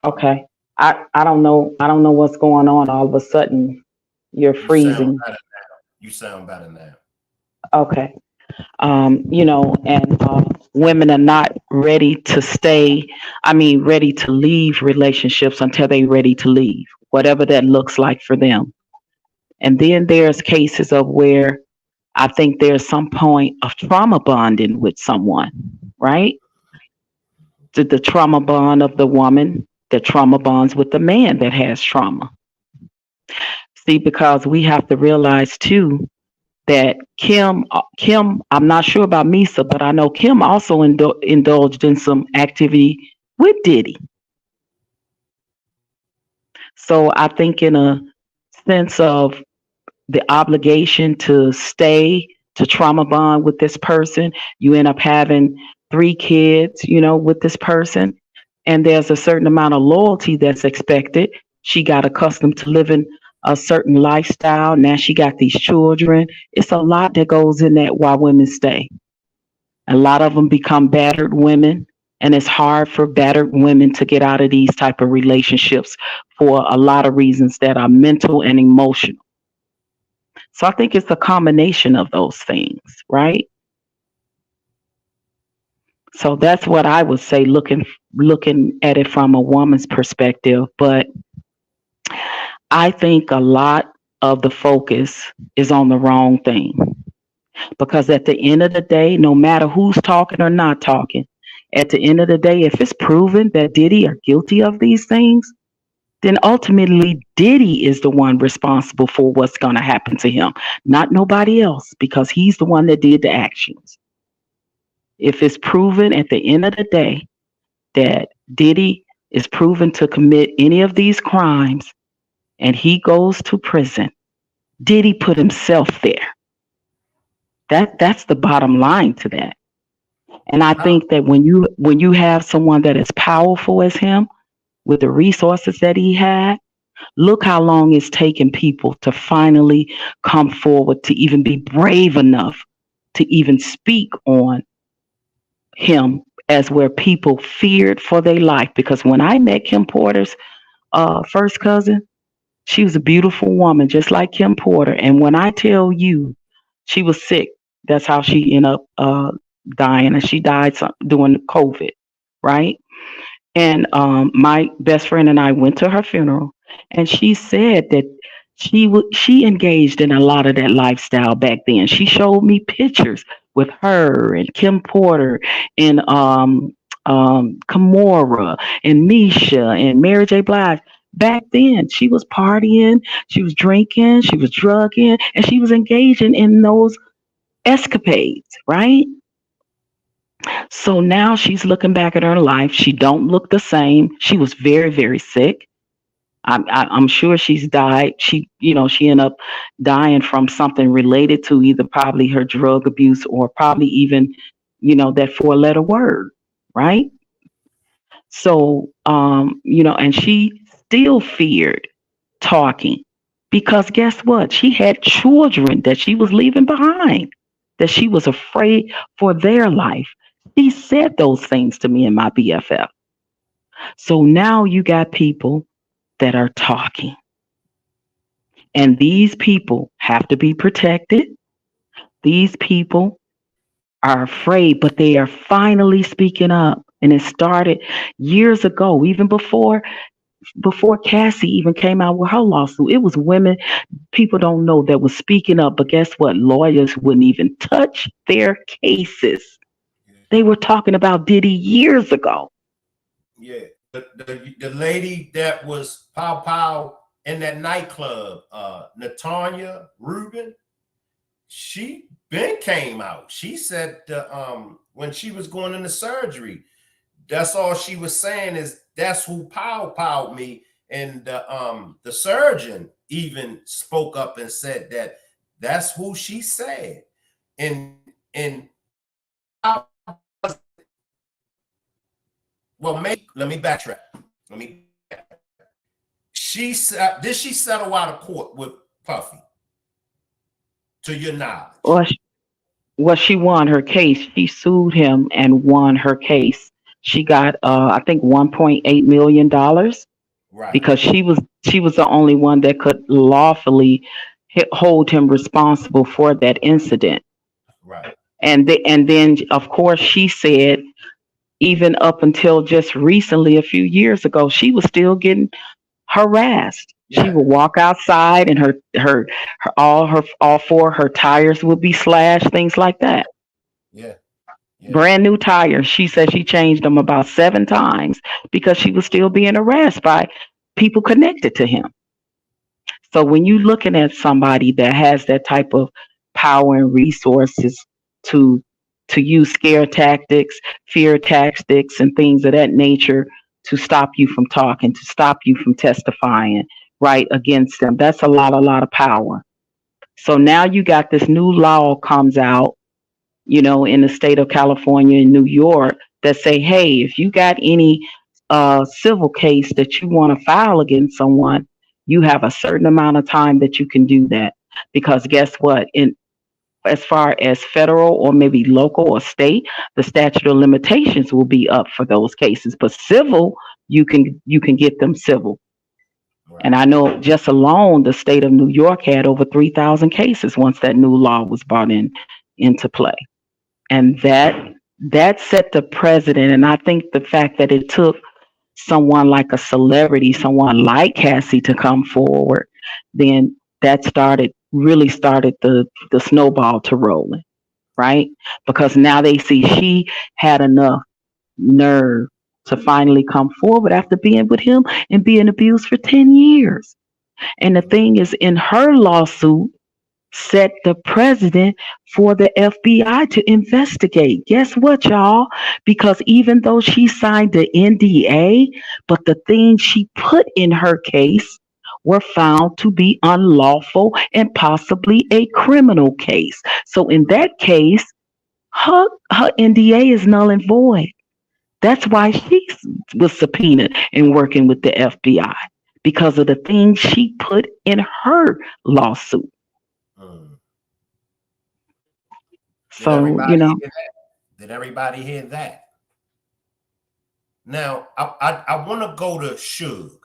Okay. I don't know what's going on. All of a sudden, you're freezing. You sound better now. Okay. And women are not ready to stay, ready to leave relationships until they're ready to leave, whatever that looks like for them. And then there's cases of where I think there's some point of trauma bonding with someone, right? The trauma bond of the woman, the trauma bonds with the man that has trauma. See, because we have to realize too that Kim, I'm not sure about Misa, but I know Kim also indulged in some activity with Diddy. So I think in a sense of the obligation to stay, to trauma bond with this person, you end up having 3 kids, with this person. And there's a certain amount of loyalty that's expected. She got accustomed to living a certain lifestyle. Now she got these children. It's a lot that goes in that why women stay. A lot of them become battered women, and it's hard for battered women to get out of these type of relationships for a lot of reasons that are mental and emotional. So I think it's a combination of those things, right? So that's what I would say, looking at it from a woman's perspective. But I think a lot of the focus is on the wrong thing, because at the end of the day, no matter who's talking or not talking, at the end of the day, if it's proven that Diddy are guilty of these things, then ultimately Diddy is the one responsible for what's going to happen to him, not nobody else, because he's the one that did the actions. If it's proven at the end of the day that Diddy is proven to commit any of these crimes and he goes to prison, Diddy put himself there. That's the bottom line to that. And I think that when you have someone that is powerful as him, with the resources that he had, look how long it's taken people to finally come forward, to even be brave enough to even speak on him, as where people feared for their life. Because when I met Kim Porter's first cousin, she was a beautiful woman, just like Kim Porter. And when I tell you she was sick, that's how she ended up dying. And she died during COVID, right? And my best friend and I went to her funeral, and she said that she engaged in a lot of that lifestyle back then. She showed me pictures with her and Kim Porter and Kimora and Misha and Mary J. Blige. Back then, she was partying, she was drinking, she was drugging, and she was engaging in those escapades, right? So now she's looking back at her life. She don't look the same. She was very, very sick. I'm sure she's died. She ended up dying from something related to either probably her drug abuse or probably even, that 4-letter word, right? So, and she still feared talking, because guess what? She had children that she was leaving behind, that she was afraid for their life. She said those things to me in my BFF. So now you got people that are talking. And these people have to be protected. These people are afraid, but they are finally speaking up. And it started years ago, even before Cassie even came out with her lawsuit. It was women, people don't know, that was speaking up. But guess what? Lawyers wouldn't even touch their cases. They were talking about Diddy years ago. Yeah. The lady that was pow pow in that nightclub, Natanya Rubin, she been came out. She said when she was going into surgery, that's all she was saying is that's who pow me. And the surgeon even spoke up and said that that's who she said. And well, maybe let me backtrack. She said, did she settle out of court with Puffy? To your knowledge? Well, she won her case. She sued him and won her case. She got, I think, $1.8 million, right? Because she was the only one that could lawfully hold him responsible for that incident. Right. And then of course she said even up until just recently, a few years ago, she was still getting harassed. She Yeah, would walk outside and her all four of her tires would be slashed, things like that. yeah, yeah. Brand new tires. She said she changed them about 7 times because she was still being harassed by people connected to him. So when you're looking at somebody that has that type of power and resources to use scare tactics, fear tactics, and things of that nature to stop you from talking, to stop you from testifying right against them, that's a lot of power. So now you got this new law comes out, in the state of California and New York that say, hey, if you got any civil case that you want to file against someone, you have a certain amount of time that you can do that. Because guess what? In as far as federal or maybe local or state, the statute of limitations will be up for those cases. But civil, you can get them civil. And Right. I know just alone the state of New York had over 3,000 cases once that new law was brought into play. And that set the precedent. And I think the fact that it took someone like a celebrity, someone like Cassie to come forward, then that really started the snowball to rolling, right? Because now they see she had enough nerve to finally come forward after being with him and being abused for 10 years. And the thing is, in her lawsuit, set the precedent for the FBI to investigate. Guess what, y'all? Because even though she signed the NDA, but the things she put in her case were found to be unlawful and possibly a criminal case. So in that case, her NDA is null and void. That's why she was subpoenaed and working with the FBI because of the things she put in her lawsuit. Mm. Did So, everybody hear that? Did everybody hear that? Now, I want to go to Suge.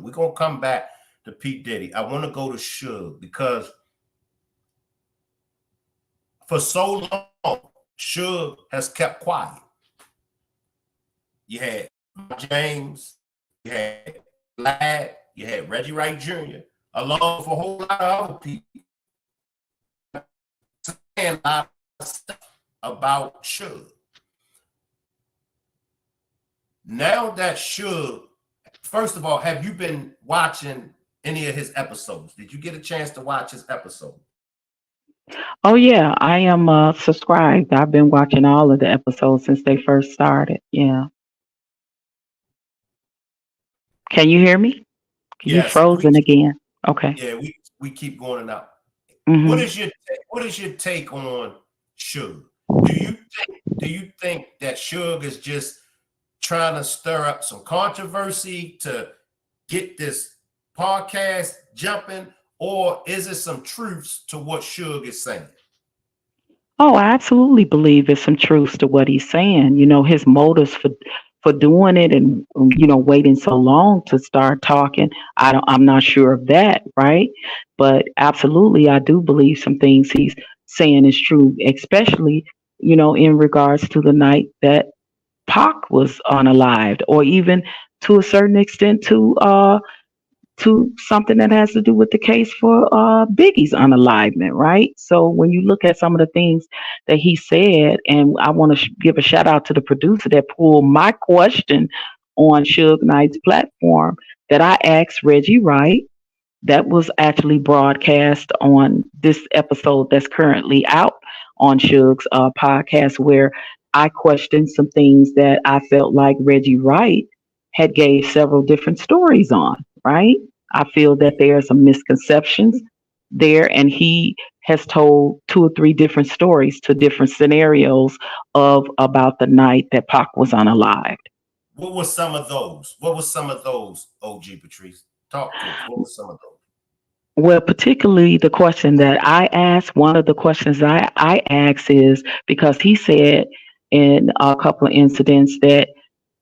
We're going to come back to Pete Diddy. I want to go to Suge because for so long, Suge has kept quiet. You had James, you had Lad, you had Reggie Wright Jr., along with a whole lot of other people saying a lot of stuff about Suge. Now that Suge, first of all, have you been watching any of his episodes? Did you get a chance to watch his episode? Oh yeah, I am subscribed. I've been watching all of the episodes since they first started. Yeah. Can you hear me? You Yes, frozen again. Okay. we keep going out. Hmm. What is your take on Suge? Do you think that Suge is just trying to stir up some controversy to get this podcast jumping, or is it some truths to what Suge is saying? Oh, I absolutely believe there's some truth to what he's saying. His motives for doing it and waiting so long to start talking. I'm not sure of that, right? But absolutely, I do believe some things he's saying is true, especially in regards to the night that Pac was unalived, or even to a certain extent to something that has to do with the case for Biggie's unalivement, right? So when you look at some of the things that he said, and I want to give a shout out to the producer that pulled my question on Suge Knight's platform that I asked Reggie Wright. That was actually broadcast on this episode that's currently out on Suge's podcast, where I questioned some things that I felt like Reggie Wright had gave several different stories on, right? I feel that there are some misconceptions there, and he has told 2 or 3 different stories to different scenarios of about the night that Pac was unalived. What were some of those? OG Patrice? Talk to us. What were some of those? Well, particularly the question that I asked, one of the questions I asked is because he said in a couple of incidents that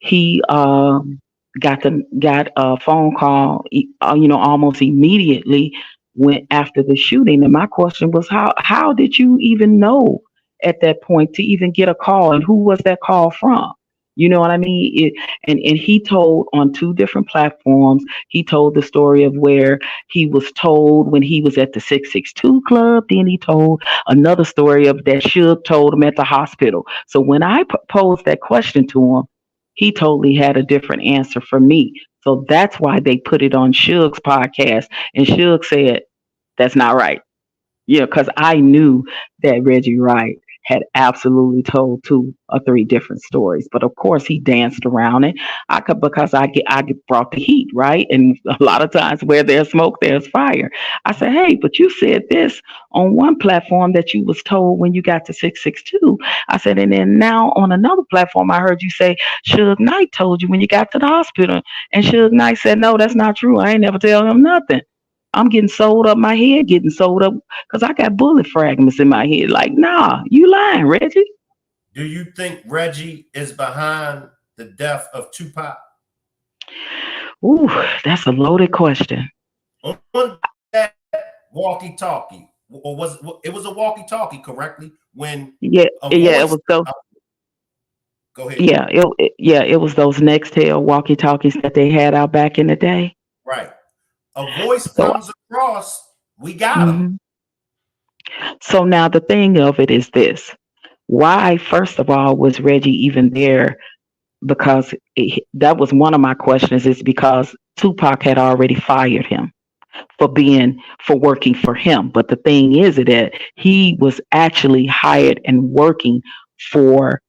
he got a phone call, almost immediately went after the shooting. And my question was, how did you even know at that point to even get a call, and who was that call from? You know what I mean? And he told on two different platforms. He told the story of where he was told when he was at the 662 club. Then he told another story of that Suge told him at the hospital. So when I posed that question to him, he totally had a different answer for me. So that's why they put it on Suge's podcast. And Suge said, that's not right. Yeah, because I knew that Reggie Wright had absolutely told two or three different stories, but of course he danced around it. I could because I get brought the heat, right? And a lot of times where there's smoke, there's fire. I said, hey, but you said this on one platform that you was told when you got to 662. I said, and then now on another platform, I heard you say Suge Knight told you when you got to the hospital, and Suge Knight said, no, that's not true. I ain't never tell him nothing. I'm getting sold up, my head getting sold up because I got bullet fragments in my head. Like, nah, you lying, Reggie. Do you think Reggie is behind the death of Tupac? Ooh, that's a loaded question. On that walkie-talkie, or was it was a walkie-talkie correctly? When Yeah, it was those. Go ahead. Yeah, it was those Nextel walkie-talkies that they had out back in the day. Right. A voice So, comes across, we got him. so now the thing of it is this: why, first of all, was Reggie even there? Because that was one of my questions. Is because Tupac had already fired him for working for him. But the thing is that he was actually hired and working for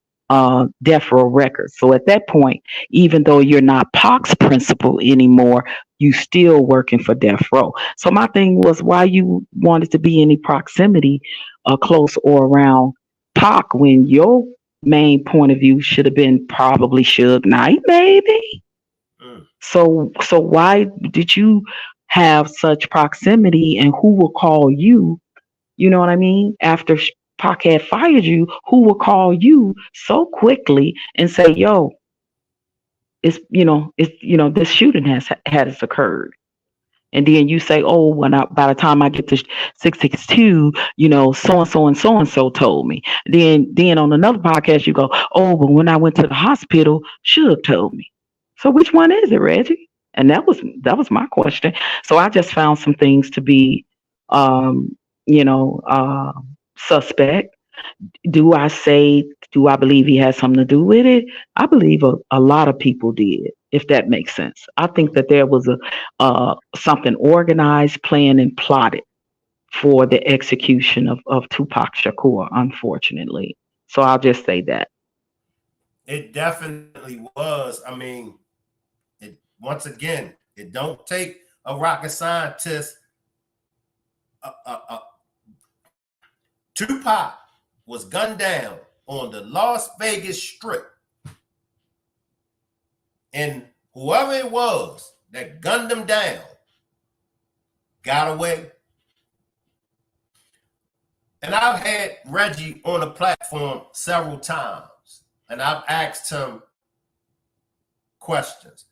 Death Row Records. So at that point, even though you're not Pac's principal anymore, you still working for Death Row. So my thing was why you wanted to be any proximity, close or around Pac when your main point of view should have been probably Suge Knight, maybe. So why did you have such proximity, and who will call you? You know what I mean? After Pac had fired you, who will call you so quickly and say, "Yo, this shooting has occurred." And then you say, "Oh, by the time I get to 662, so and so told me." Then on another podcast, you go, "Oh, but when I went to the hospital, Suge told me." So which one is it, Reggie? And that was my question. So I just found some things to be, um, suspect. Do I believe he has something to do with it? I believe a lot of people did, if that makes sense. I think that there was something organized, planned, and plotted for the execution of Tupac Shakur, unfortunately. So I'll just say that. It definitely was. I mean, once again, it don't take a rocket scientist. Tupac was gunned down on the Las Vegas Strip, and whoever it was that gunned him down got away. And I've had Reggie on the platform several times, and I've asked him questions.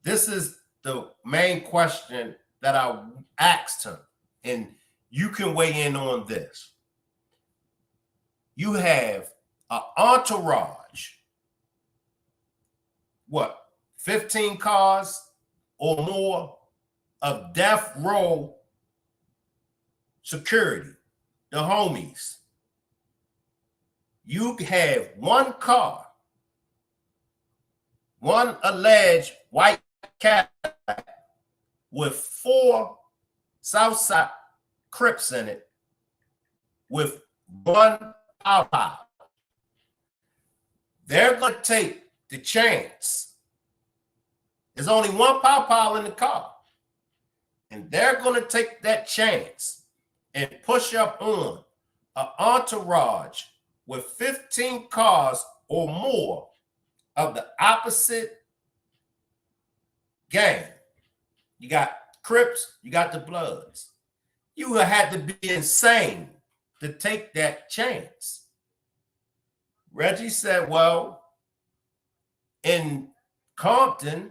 This is the main question that I asked him, and you can weigh in on this. You have an entourage, 15 cars or more of Death Row security, the homies. You have one car, one alleged white Cadillac with 4 Southside Crips in it, with one pow. They're going to take the chance. There's only one pow in the car. And they're going to take that chance and push up on an entourage with 15 cars or more of the opposite gang. You got Crips, you got the Bloods. You had to be insane to take that chance. Reggie said, well, in Compton,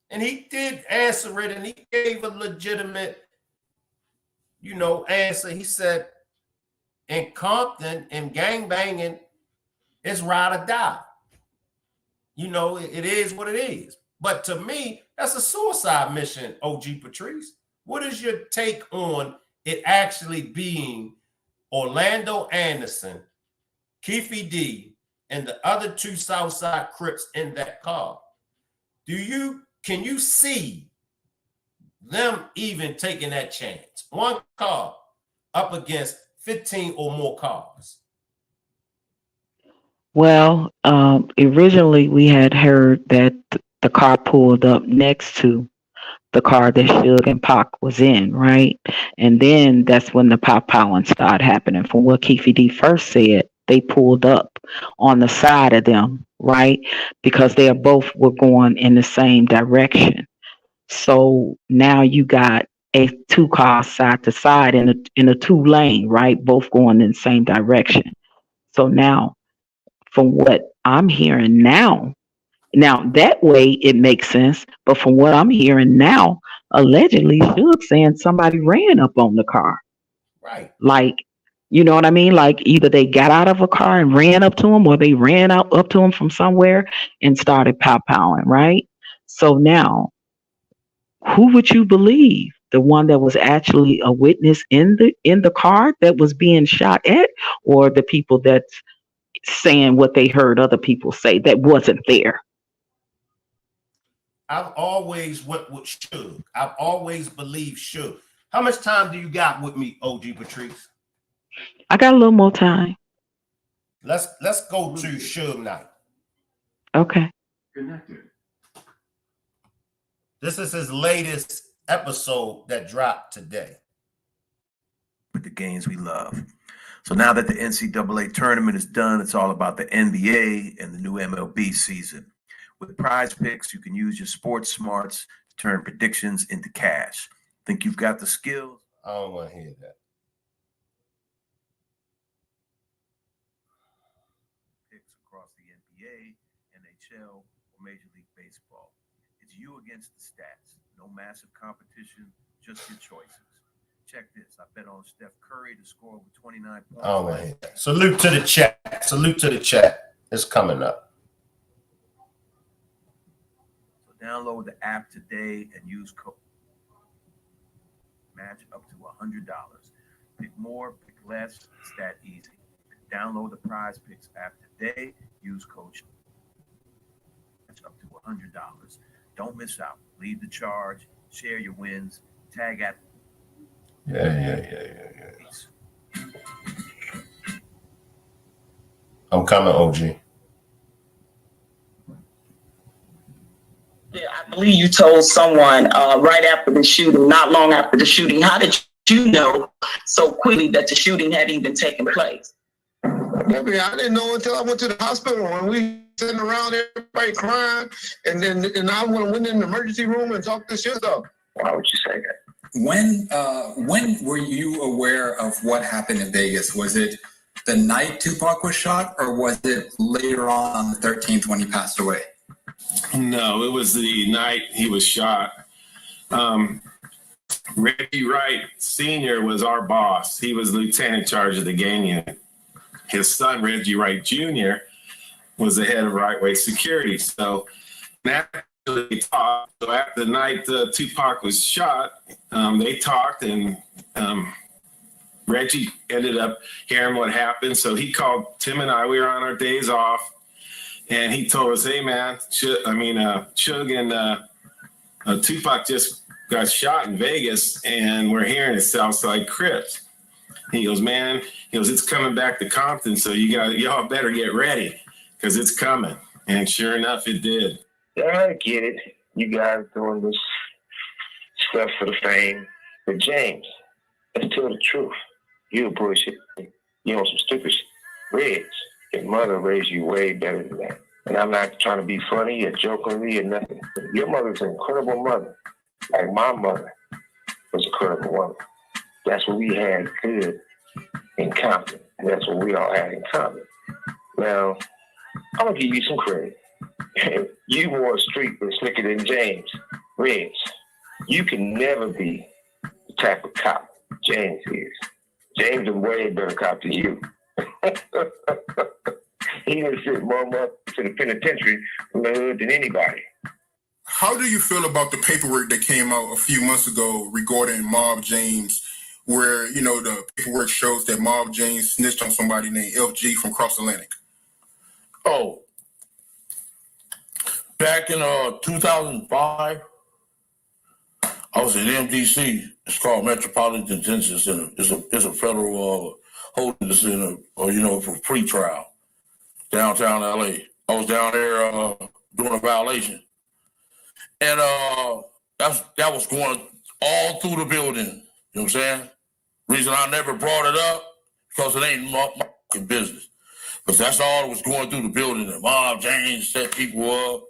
and he did answer it, and he gave a legitimate, answer. He said, in Compton and gang banging, it's ride or die. You know, it is what it is. But to me, that's a suicide mission, OG Patrice. What is your take on it actually being Orlando Anderson, Keefe D, and the other two Southside Crips in that car? Can you see them even taking that chance? One car up against 15 or more cars. Well, originally we had heard that the car pulled up next to the car that Suge and Pac was in, right? And then that's when the powwowing started happening. From what Keefe D first said, they pulled up on the side of them, right? Because they both were going in the same direction. So now you got two cars side to side in a two lane, right? Both going in the same direction. So now, from what I'm hearing now that way it makes sense. But from what I'm hearing now, allegedly, Suge saying somebody ran up on the car. Right. Like, you know what I mean? Like either they got out of a car and ran up to him, or they ran up to him from somewhere and started powwowing, right? So now, who would you believe? The one that was actually a witness in the car that was being shot at, or the people that's saying what they heard other people say that wasn't there? I've always went with Suge. I've always believed Suge. How much time do you got with me, OG Patrice? I got a little more time. Let's go to Suge Knight. Okay. Connected. This is his latest episode that dropped today. With the games we love. So now that the NCAA tournament is done, it's all about the NBA and the new MLB season. With Prize Picks, you can use your sports smarts to turn predictions into cash. Think you've got the skills? I don't want to hear that. Picks across the NBA, NHL, or Major League Baseball. It's you against the stats. No massive competition, just your choices. Check this. I bet on Steph Curry to score over 29 points. I don't want to hear that. Salute to the chat. Salute to the chat. It's coming up. So download the app today and use code. Match up to $100. Pick more, pick less. It's that easy. Download the Prize Picks app today. Use code. Match up to $100. Don't miss out. Lead the charge. Share your wins. Tag at. Yeah. I'm coming, OG. Yeah, I believe you told someone right after the shooting, not long after the shooting. How did you know so quickly that the shooting had even taken place? Maybe I didn't know until I went to the hospital and we sitting around everybody crying, and I went in the emergency room and talked this shit up. Why would you say that? When were you aware of what happened in Vegas? Was it the night Tupac was shot, or was it later on the 13th when he passed away? No, it was the night he was shot. Reggie Wright Sr. was our boss. He was lieutenant in charge of the gang unit. His son, Reggie Wright Jr., was the head of Right Way Security. So naturally, they talked. So after the night Tupac was shot, they talked, and Reggie ended up hearing what happened. So he called Tim and I. We were on our days off, and he told us, "Hey, man, Suge and Tupac just got shot in Vegas, and we're hearing it's Southside Crips." He goes, "Man," he goes, "it's coming back to Compton, so y'all better get ready, because it's coming." And sure enough, it did. Yeah, I get it. You guys doing this stuff for the fame. But James, let's tell the truth. You a bullshit. You on some stupid shit. Reds, your mother raised you way better than that. And I'm not trying to be funny or joking or nothing. Your mother's an incredible mother. Like my mother was a incredible woman. That's what we had good in common. And that's what we all had in common. Now, I'm going to give you some credit. You more street and slicker than James. Reds, you can never be the type of cop James is. James is way better cop than you. He done sent more months to the penitentiary from the hood than anybody. How do you feel about the paperwork that came out a few months ago regarding Mob James, where, you know, the paperwork shows that Mob James snitched on somebody named FG from Cross Atlantic? Oh, back in 2005, I was in MDC. It's called Metropolitan Detention Center. It's a federal holding center, or you know, for pre-trial, downtown LA. I was down there doing a violation, and that was going all through the building. You know what I'm saying? Reason I never brought it up because it ain't my fucking business. But that's all that was going through the building. The Mob James set people up.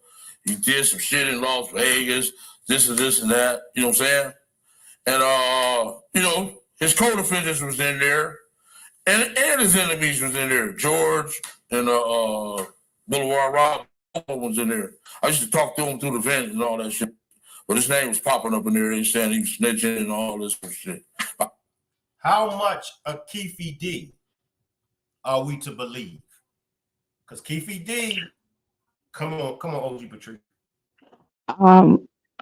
He did some shit in Las Vegas. This and that. You know what I'm saying? And you know, his co-defendants was in there, and his enemies was in there. George and Boulevard Rock was in there. I used to talk to him through the vent and all that shit. But his name was popping up in there. He saying he was snitching and all this shit. How much of Keefe D are we to believe? Because Keefe D, come on, OG Patrice.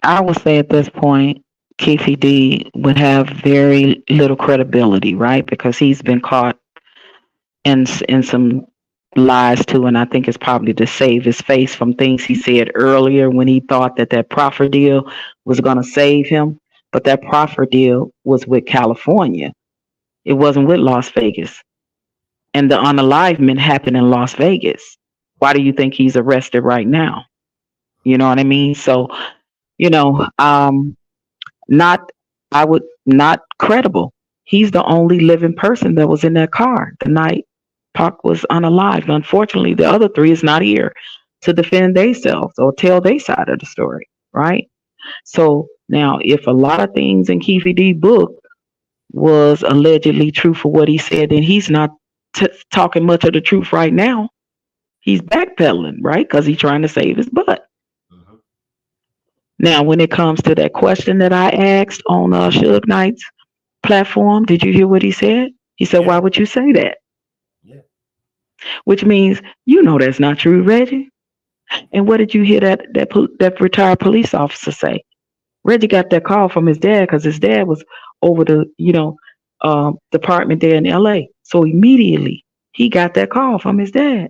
I would say at this point, Keefe D would have very little credibility, right? Because he's been caught in some lies too, and I think it's probably to save his face from things he said earlier when he thought that proffer deal was going to save him. But that proffer deal was with California. It wasn't with Las Vegas. And the unalivement happened in Las Vegas. Why do you think he's arrested right now? You know what I mean? So, you know, not credible. He's the only living person that was in that car the night Pac was unalived. Unfortunately, the other three is not here to defend themselves or tell their side of the story, right? So now, if a lot of things in Keefe D book was allegedly true for what he said, then he's not talking much of the truth right now. He's backpedaling, right? Because he's trying to save his butt. Mm-hmm. Now, when it comes to that question that I asked on Suge Knight's platform, did you hear what he said? He said, "Why would you say that?" Yeah. Which means, you know, that's not true, Reggie. And what did you hear that retired police officer say? Reggie got that call from his dad because his dad was over the, department there in LA. So immediately he got that call from his dad.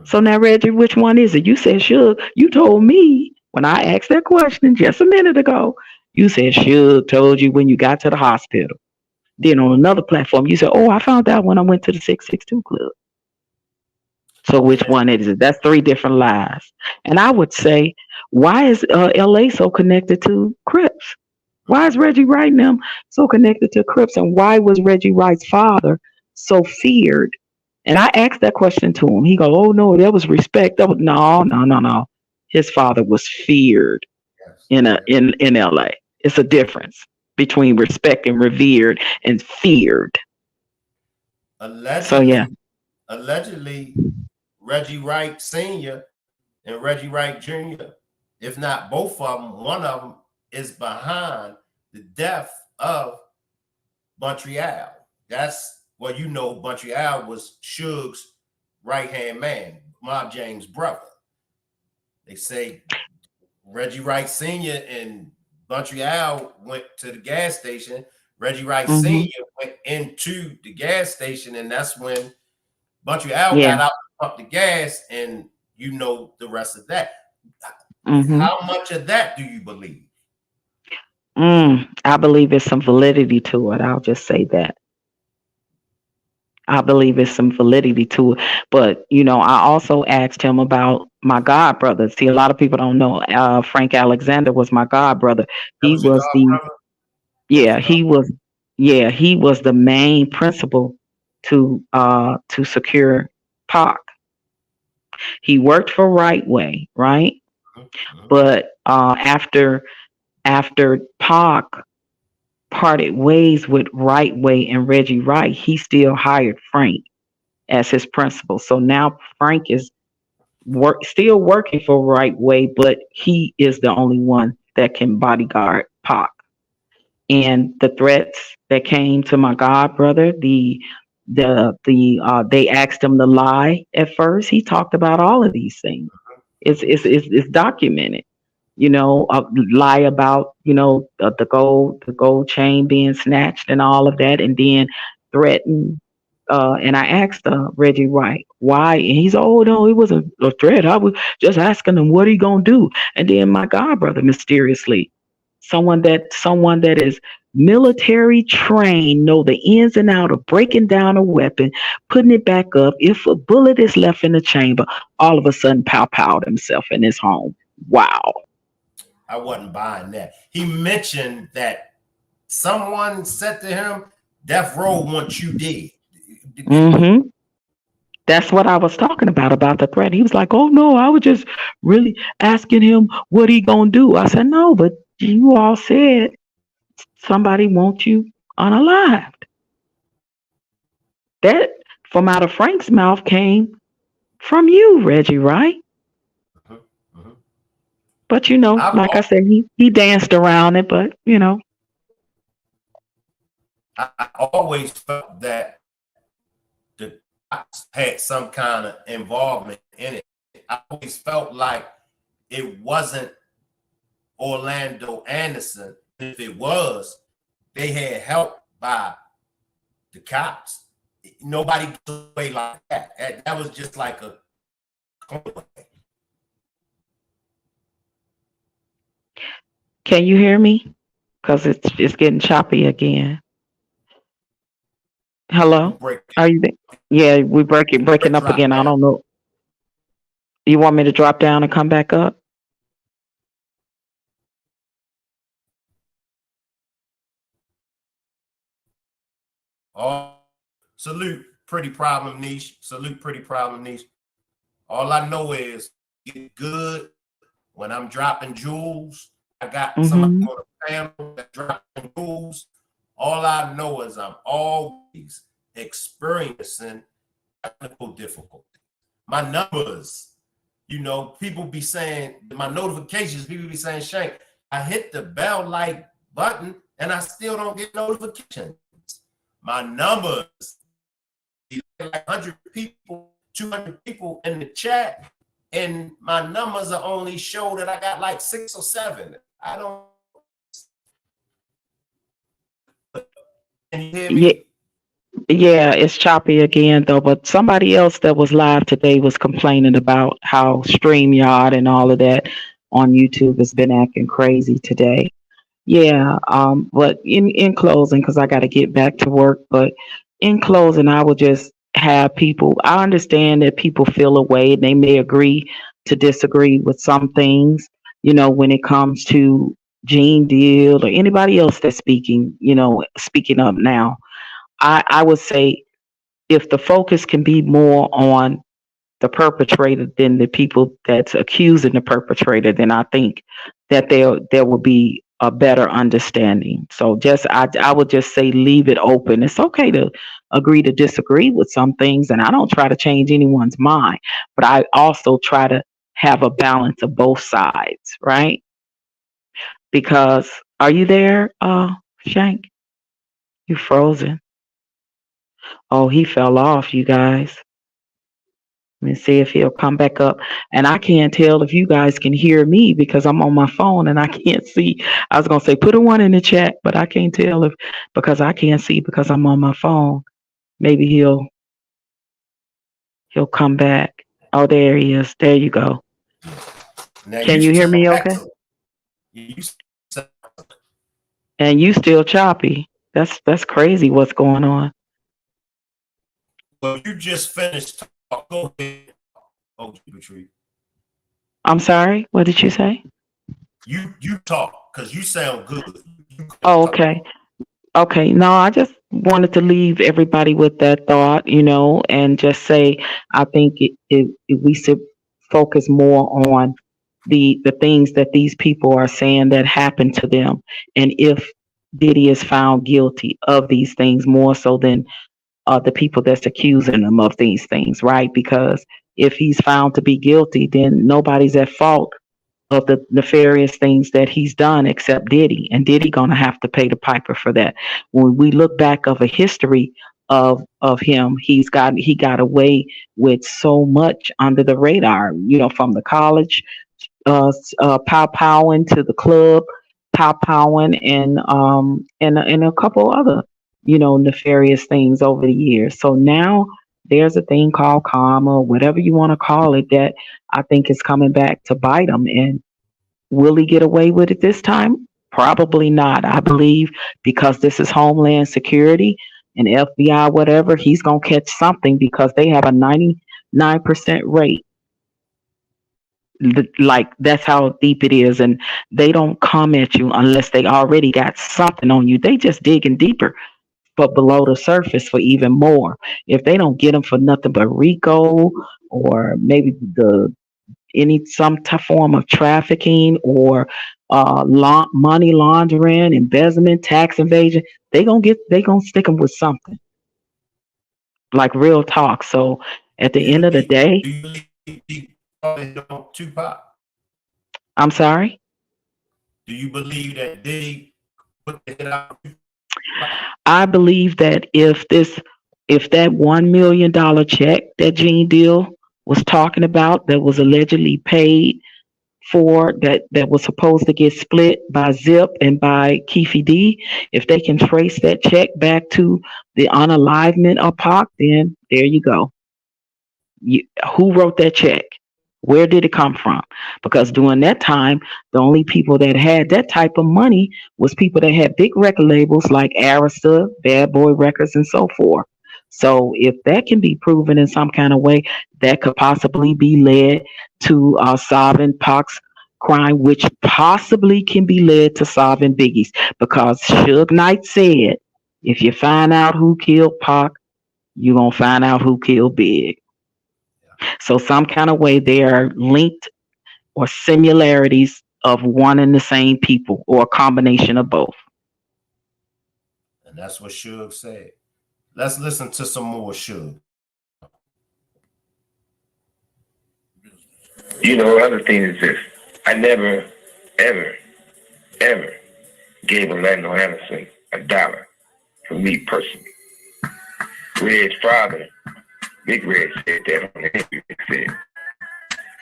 So now, Reggie, which one is it? You said Suge. You told me when I asked that question just a minute ago, you said Suge told you when you got to the hospital. Then on another platform, you said, "Oh, I found out when I went to the 662 Club." So which one is it? That's three different lies. And I would say, why is LA so connected to Crips? Why is Reggie Wright and them so connected to Crips? And why was Reggie Wright's father so feared? And I asked that question to him. He go, "Oh no, that was respect." That was no. His father was feared in LA. It's a difference between respect and revered and feared. Allegedly, Reggie Wright Sr. and Reggie Wright Jr., if not both of them, one of them is behind the death of Montreal. Montreal was Suge's right-hand man, Mob James' brother. They say Reggie Wright Sr. and Montreal went to the gas station. Reggie Wright Sr. went into the gas station, and that's when Montreal got out to pump the gas, and you know the rest of that. How much of that do you believe? I believe there's some validity to it. I'll just say that. I believe there's some validity to it. But, I also asked him about my god brother. See, a lot of people don't know Frank Alexander was my god brother. He was the main principal to secure Pac. He worked for Right Way, right? But after Pac parted ways with Right Way and Reggie Wright, he still hired Frank as his principal. So now Frank is still working for Right Way, but he is the only one that can bodyguard Pac. and the threats that came to my god brother, they asked him to lie at first. He talked about all of these things. It's documented. Lie about the gold chain being snatched and all of that, and then threaten. And I asked Reggie Wright why, and he's oh no, it wasn't a threat. I was just asking him what he gonna do, and then my god brother mysteriously, someone that is military trained, know the ins and out of breaking down a weapon, putting it back up. If a bullet is left in the chamber, all of a sudden pow himself in his home. Wow. I wasn't buying that. He mentioned that someone said to him, "Death Row wants you dead." Mm-hmm. That's what I was talking about the threat. He was like, "Oh no, I was just really asking him what he gonna do." I said, "No, but you all said somebody wants you unalived." That from out of Frank's mouth came from you, Reggie, right? Mm-hmm. But like I said, he danced around it, but I always felt that the cops had some kind of involvement in it. I always felt like it wasn't Orlando Anderson. If it was, they had help by the cops. Nobody gets away like that. That was just like a. Can you hear me? Because it's getting choppy again. Hello? Are you there? Yeah, we're breaking up again. I don't know. You want me to drop down and come back up? Oh, salute, pretty problem niche. Salute, pretty problem niche. All I know is get good when I'm dropping jewels. I got somebody on the panel that dropping jewels. All I know is I'm always experiencing technical difficulty. My numbers, people be saying, my notifications, people be saying, Shank, I hit the bell like button and I still don't get notifications. My numbers, like 100 people, 200 people in the chat, and my numbers are only show that I got like 6 or 7. I don't. Can you hear me? Yeah, it's choppy again though. But somebody else that was live today was complaining about how StreamYard and all of that on YouTube has been acting crazy today. Yeah, but in closing, because I got to get back to work, but in closing, I would just have people. I understand that people feel a way and they may agree to disagree with some things, when it comes to Gene Deal or anybody else that's speaking up now. I would say if the focus can be more on the perpetrator than the people that's accusing the perpetrator, then I think that there will be a better understanding. So I would just say leave it open. It's okay to agree to disagree with some things, and I don't try to change anyone's mind, but I also try to have a balance of both sides, right? Because are you there, Shank? You frozen. Oh, he fell off, you guys. Let me see if he'll come back up. And I can't tell if you guys can hear me because I'm on my phone and I can't see. I was going to say put a 1 in the chat, but I can't tell because I can't see because I'm on my phone. Maybe he'll come back. Oh, there he is. There you go. Now can you hear me okay? And you still choppy. That's crazy what's going on. Well, you just finished. Go ahead. Oh, retreat. I'm sorry. What did you say? You talk because you sound good. Oh, okay. Okay. No, I just wanted to leave everybody with that thought, and just say I think we should focus more on the things that these people are saying that happened to them, and if Diddy is found guilty of these things more so than the people that's accusing him of these things, right? Because if he's found to be guilty, then nobody's at fault of the nefarious things that he's done except Diddy, and Diddy gonna have to pay the piper for that. When we look back of a history of him, he got away with so much under the radar, from the college pow powing to the club pow powing, and a couple other nefarious things over the years. So now there's a thing called karma, whatever you want to call it, that I think is coming back to bite him. And will he get away with it this time? Probably not. I believe because this is Homeland Security and FBI, whatever, he's gonna catch something because they have a 99% rate. Like, that's how deep it is, and they don't come at you unless they already got something on you. They just digging deeper but below the surface for even more. If they don't get them for nothing but RICO, or maybe some form of trafficking, or money laundering, embezzlement, tax evasion, they gonna stick them with something, like real talk. So at the end of the day, Do you believe Tupac? I'm sorry. Do you believe that Diddy put the hit out? I believe that if that $1 million check that Gene Deal was talking about, that was allegedly paid for, that was supposed to get split by Zip and by Keefe D, if they can trace that check back to the unalivement of Pac, then there you go. Who wrote that check? Where did it come from? Because during that time, the only people that had that type of money was people that had big record labels like Arista, Bad Boy Records, and so forth. So if that can be proven in some kind of way, that could possibly be led to solving Pac's crime, which possibly can be led to solving Biggie's. Because Suge Knight said, if you find out who killed Pac, you're going to find out who killed Big. So some kind of way they are linked, or similarities of one and the same people, or a combination of both. And that's what Suge said. Let's listen to some more Suge. Other thing is this. I never, ever, ever gave Orlando Anderson $1 for me personally. Red's father, Big Red, said that on the interview. He said,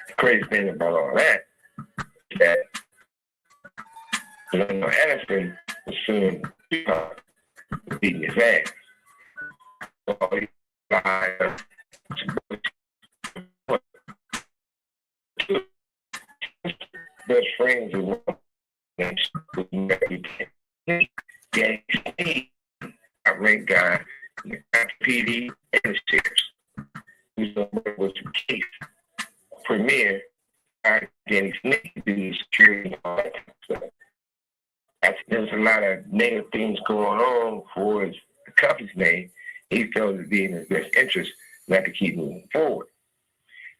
the crazy thing about all that is that Orlando Anderson was suing Tupac for beating his ass. So he lied. Best friends of one rank guy in the PD and the sheriffs. Who's was the case premier, Danny Smith, security, and all that kind of stuff. There's a lot of negative things going on for the company's name. He felt it be in his best interest not to keep moving forward.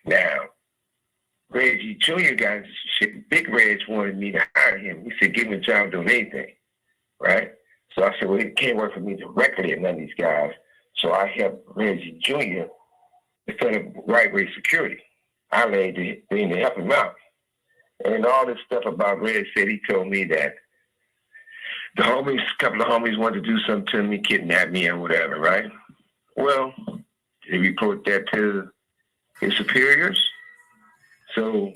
Now, Reggie Jr. got shit. Big Reg wanted me to hire him. He said, give me a job doing anything, right? So I said, well, it can't work for me directly at none of these guys. So I helped Reggie Jr. instead of right way security. I laid the thing to help him out. And all this stuff about Reg said, he told me that the homies, a couple of homies wanted to do something to me, kidnap me or whatever, right? Well, he reported that to his superiors. So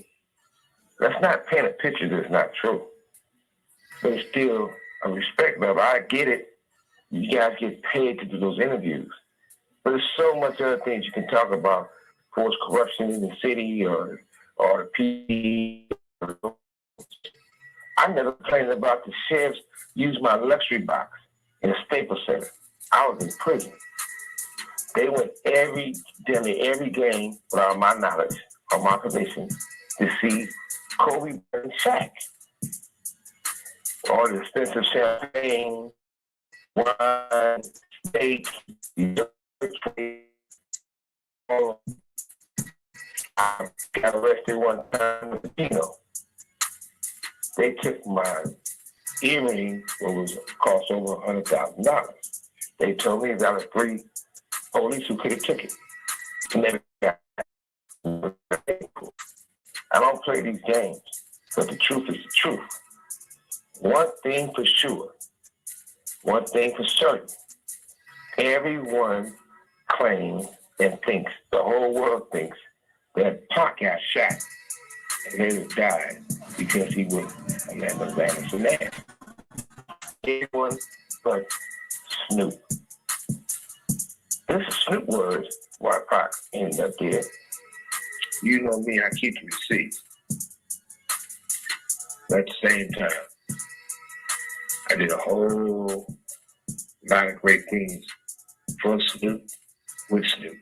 that's not paint a picture that's not true. But it's still a respect level. I get it. You guys get paid to do those interviews. But there's so much other things you can talk about. Forced corruption in the city or the PD. I never complained about the sheriffs use my luxury box in a Staples Center. I was in prison. They went every game without my knowledge or my permission to see Kobe and Shaq. All the expensive champagne, wine, steak, I got arrested one time with Pino. They took my earring, what was cost over $100,000. They told me that was 3 police who could have took it. Never got it. I don't play these games. but the truth is the truth. One thing for sure, one thing for certain, everyone claims and thinks, the whole world thinks, that Pac got shot and then died because he was a man of man. Everyone but Snoop. This is Snoop words why Pac ended up dead. You know me, I keep the receipts. At the same time, I did a whole lot of great things for Snoop, with Snoop.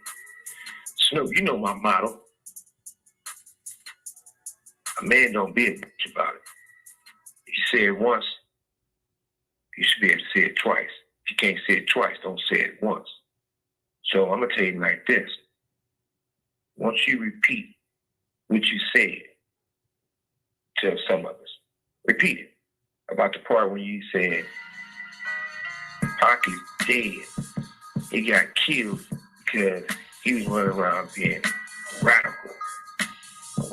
Snoop, you know my motto. A man don't be a bitch about it. If you say it once, you should be able to say it twice. If you can't say it twice, don't say it once. So I'm going to tell you like this. Once you repeat what you said to some of us, repeat it. About the part when you said, Pac is dead. He got killed because he was running around being radical.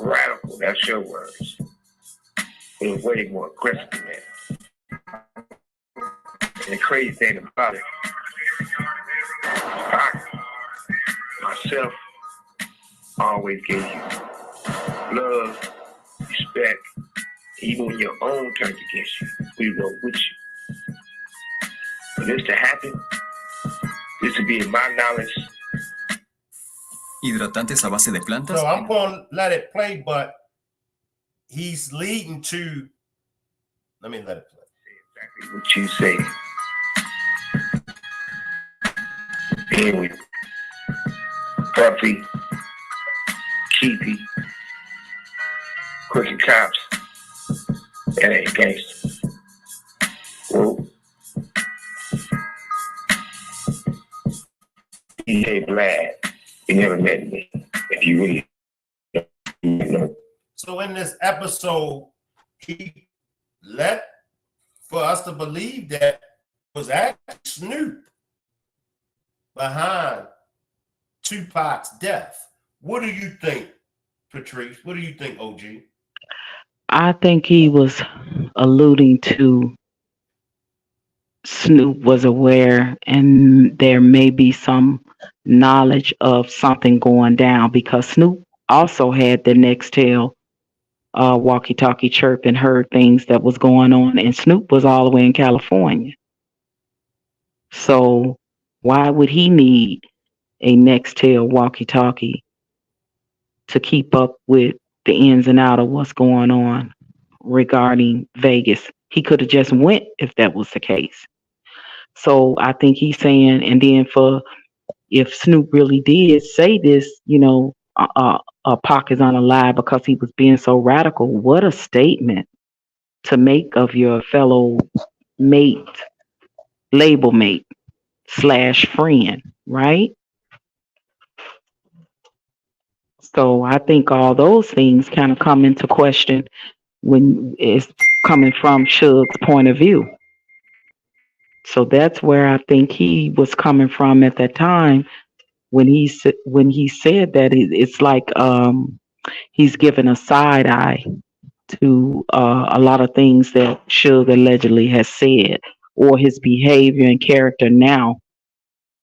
Radical, that's your words. It was way more aggressive than that. And the crazy thing about it, Pac, myself, always gave you love, respect, even when your own turned against you, we rode with you. For this to happen, this to be in my knowledge. Hidratantes a base de plantas. So I'm going to let it play, but he's leading to. Let me let it play. Exactly what you say. Being with Puffy, Keepy, Crooked Cops, that ain't gangster. Whoa. He ain't glad he never met me. If you really know. So in this episode, he let for us to believe that it was actually Snoop behind Tupac's death. What do you think, Patrice? What do you think, OG? I think he was alluding to Snoop was aware and there may be some knowledge of something going down because Snoop also had the Nextel walkie-talkie chirp and heard things that was going on, and Snoop was all the way in California. So why would he need a Nextel walkie-talkie to keep up with the ins and out of what's going on regarding Vegas? He could have just went if that was the case. So I think he's saying, and then for if Snoop really did say this, Pac is unalive because he was being so radical. What a statement to make of your fellow mate, label mate / friend, right? So I think all those things kind of come into question when it's coming from Suge's point of view. So that's where I think he was coming from at that time when he said that. It's like he's given a side eye to a lot of things that Suge allegedly has said, or his behavior and character now,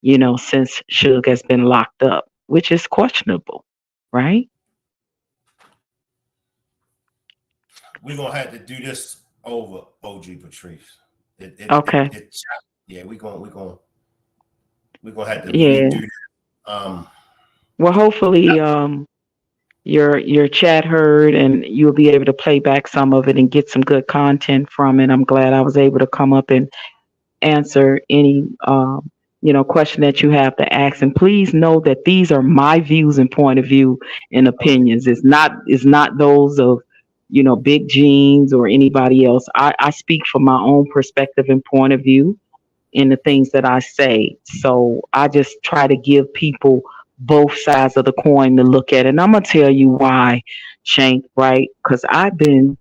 since Suge has been locked up, which is questionable, right? We're gonna have to do this over, OG Patrice. Okay. Yeah, we're gonna have to Yeah. redo. Well, hopefully, your chat heard, and you'll be able to play back some of it and get some good content from it. I'm glad I was able to come up and answer any question that you have to ask. And please know that these are my views and point of view and opinions. It's not those of Big Jeans or anybody else. I speak from my own perspective and point of view in the things that I say. So I just try to give people both sides of the coin to look at. And I'm going to tell you why, Shank, right? Because I've been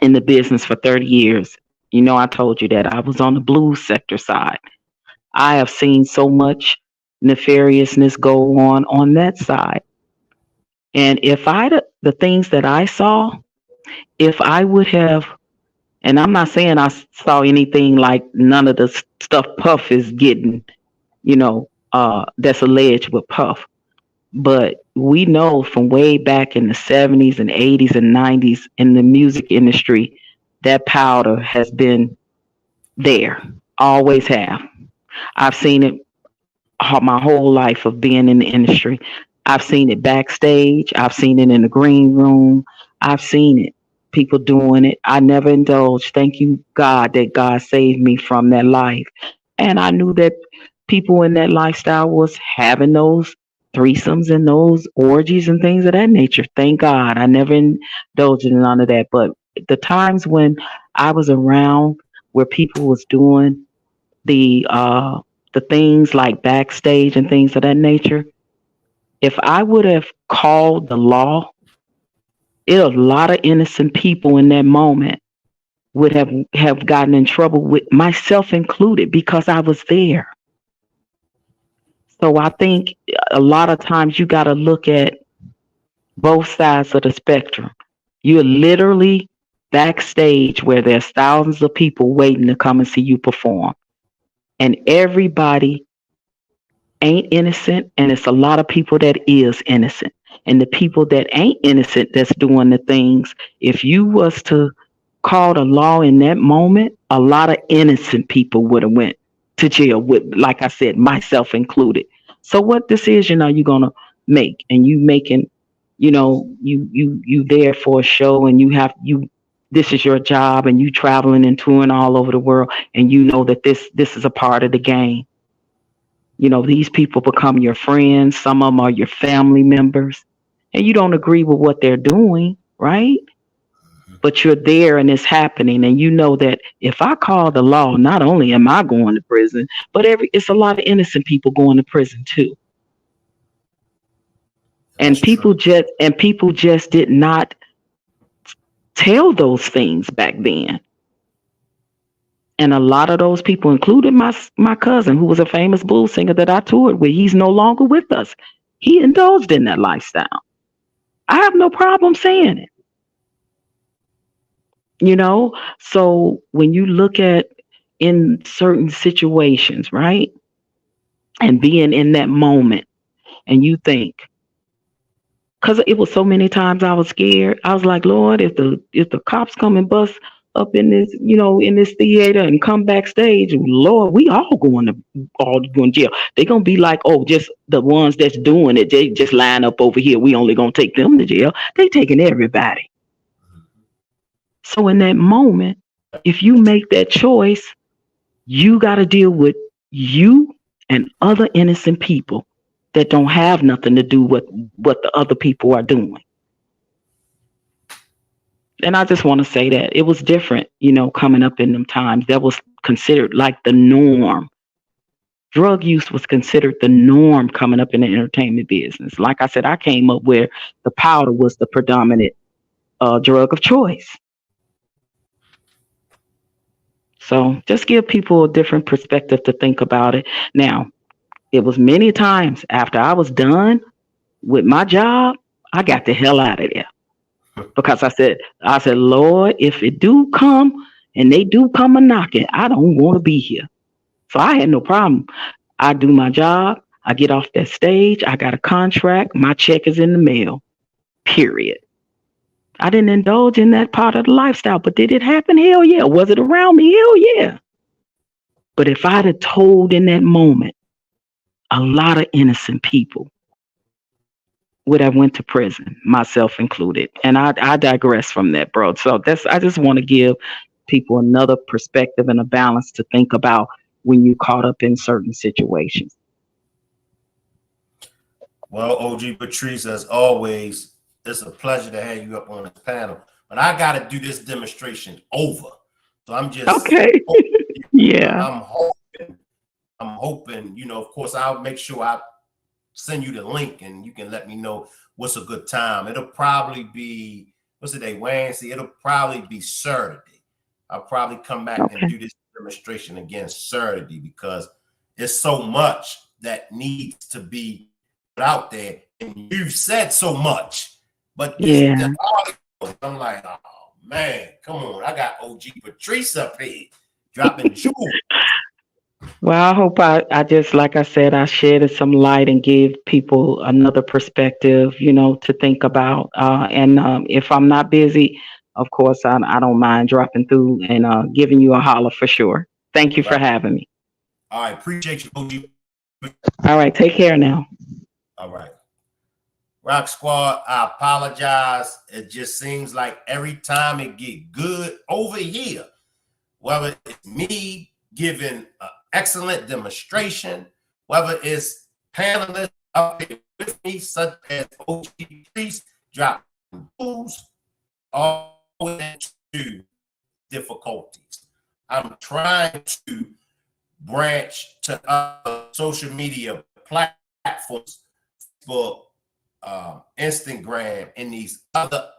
in the business for 30 years. I told you that I was on the blues sector side. I have seen so much nefariousness go on that side. And if the things that I saw If I would have, and I'm not saying I saw anything like none of the stuff Puff is getting, that's alleged with Puff. But we know from way back in the 70s and 80s and 90s in the music industry, that powder has been there, always have. I've seen it my whole life of being in the industry. I've seen it backstage. I've seen it in the green room. I've seen it. People doing it. I never indulged. Thank you, God, that God saved me from that life. And I knew that people in that lifestyle was having those threesomes and those orgies and things of that nature. Thank God. I never indulged in none of that. But the times when I was around where people was doing the things like backstage and things of that nature, if I would have called the law, a lot of innocent people in that moment would have gotten in trouble, with myself included, because I was there. So I think a lot of times you got to look at both sides of the spectrum. You're literally backstage where there's thousands of people waiting to come and see you perform, and everybody ain't innocent, and it's a lot of people that is innocent. And the people that ain't innocent that's doing the things, if you was to call the law in that moment, a lot of innocent people would have went to jail, with, like I said, myself included. So what decision are you gonna make? And you making, you there for a show, and this is your job, and you traveling and touring all over the world, and you know that this is a part of the game. These people become your friends. Some of them are your family members, and you don't agree with what they're doing, right? But you're there and it's happening. And you know that if I call the law, not only am I going to prison, but it's a lot of innocent people going to prison too. And people just did not tell those things back then. And a lot of those people, including my cousin, who was a famous blues singer that I toured with, he's no longer with us. He indulged in that lifestyle. I have no problem saying it. So when you look at in certain situations, right, and being in that moment, and you think, because it was so many times I was scared. I was like, Lord, if the cops come and bust up in this, in this theater and come backstage, Lord, we all going to jail. They're gonna be like, oh, just the ones that's doing it, they just line up over here. We only gonna take them to jail. They taking everybody. So in that moment, if you make that choice, you got to deal with you and other innocent people that don't have nothing to do with what the other people are doing. And I just want to say that it was different, coming up in them times. That was considered like the norm. Drug use was considered the norm coming up in the entertainment business. Like I said, I came up where the powder was the predominant drug of choice. So just give people a different perspective to think about it. Now, it was many times after I was done with my job, I got the hell out of there. Because I said, Lord, if it do come and they do come a knocking, I don't want to be here. So I had no problem. I do my job. I get off that stage. I got a contract. My check is in the mail, period. I didn't indulge in that part of the lifestyle, but did it happen? Hell yeah. Was it around me? Hell yeah. But if I'd have told in that moment, a lot of innocent people would have went to prison, myself included. And I digress from that, bro. So I just want to give people another perspective and a balance to think about when you caught up in certain situations. Well, OG Patrice, as always, it's a pleasure to have you up on this panel. But I got to do this demonstration over. So I'm just okay. Yeah. I'm hoping, of course, I'll make sure I send you the link and you can let me know what's a good time. It'll probably be, what's the day, Wednesday? It'll probably be Saturday. I'll probably come back and do this demonstration again Saturday, because there's so much that needs to be put out there. And you've said so much, but there's all I'm like, oh man, come on. I got OG Patrice up here dropping jewels. Well, I hope I just, like I said, I shed some light and give people another perspective, to think about. And if I'm not busy, of course, I don't mind dropping through and giving you a holler for sure. Thank you for having me. All right, appreciate you, OG. All right, take care now. All right. Rock Squad, I apologize. It just seems like every time it get good over here, whether it's me giving an excellent demonstration, whether it's panelists up here with me, such as OG Priest, dropping rules, all into difficulties. I'm trying to branch to other social media platforms for Instagram and these other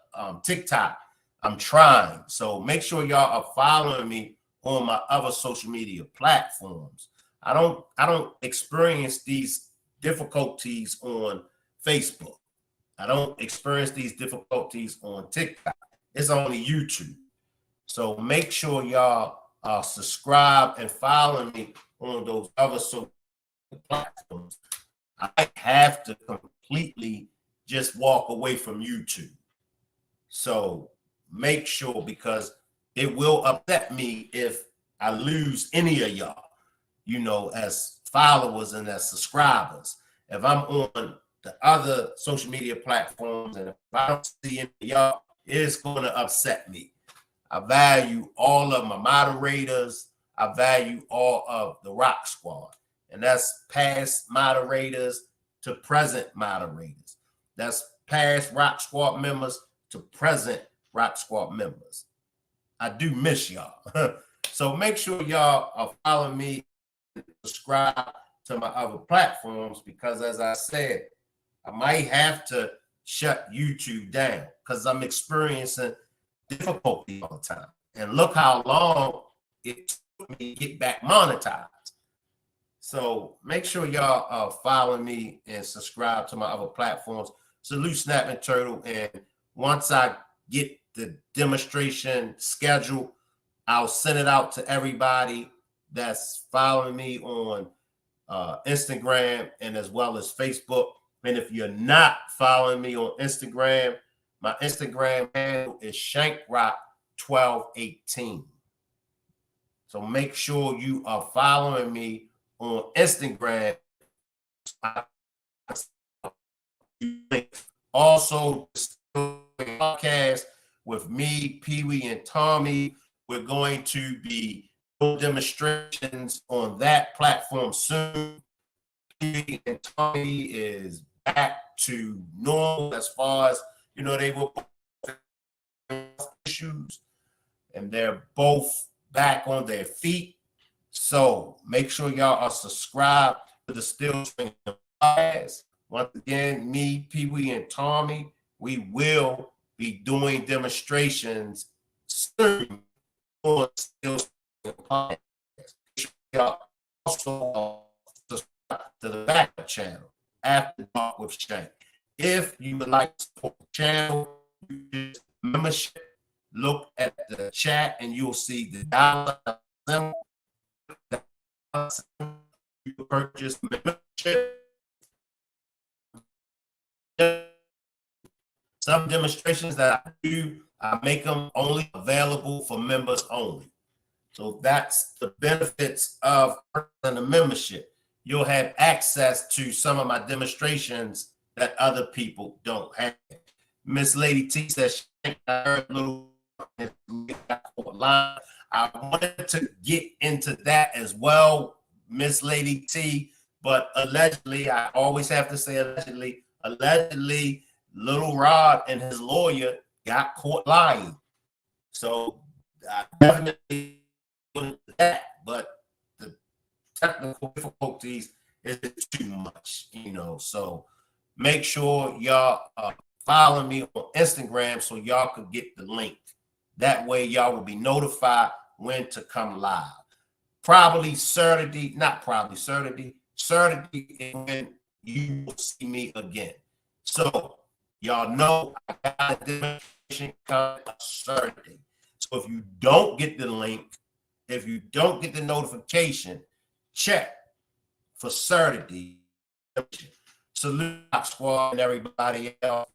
TikTok. I'm trying. So make sure y'all are following me on my other social media platforms. I don't experience these difficulties on Facebook. I don't experience these difficulties on TikTok. It's only YouTube. So make sure y'all subscribe and follow me on those other social platforms. I have to completely just walk away from YouTube. So make sure, because it will upset me if I lose any of y'all, as followers and as subscribers. If I'm on the other social media platforms and if I don't see any of y'all, it's going to upset me. I value all of my moderators. I value all of the Rock Squad. And that's past moderators to present moderators. That's past Rock Squad members to present Rock Squad members. I do miss y'all. So make sure y'all are following me and subscribe to my other platforms, because as I said, I might have to shut YouTube down because I'm experiencing difficulty all the time. And look how long it took me to get back monetized. So make sure y'all are following me and subscribe to my other platforms. Salute Snapping Turtle. And once I get the demonstration schedule, I'll send it out to everybody that's following me on Instagram and as well as Facebook. And if you're not following me on Instagram, my Instagram handle is ShankRock1218. So make sure you are following me on Instagram. Also, podcast with me, Pee Wee, and Tommy. We're going to be doing demonstrations on that platform soon. Pee Wee and Tommy is back to normal as far as, they were issues, and they're both back on their feet. So make sure y'all are subscribed to the Still Swinging Podcast. Once again, me, Pee Wee, and Tommy, we will be doing demonstrations soon on Still Swinging Podcast. Make sure y'all also subscribe to the backup channel, After Dark with Shank. If you would like to support the channel, you just membership. Look at the chat and you'll see the dollar symbol. You purchase membership. Some demonstrations that I do, I make them only available for members only. So that's the benefits of the membership. You'll have access to some of my demonstrations that other people don't have. Miss Lady T says, I heard a little line. I wanted to get into that as well, Miss Lady T, but allegedly, I always have to say allegedly, Little Rod and his lawyer got caught lying. So I definitely wouldn't do that, but the technical difficulties is too much, so make sure y'all follow me on Instagram so y'all could get the link. That way y'all will be notified when to come live. Saturday is when you will see me again. So y'all know I got a demonstration comes a certain day. So if you don't get the link, if you don't get the notification, check for certainty. Salute Squad and everybody else.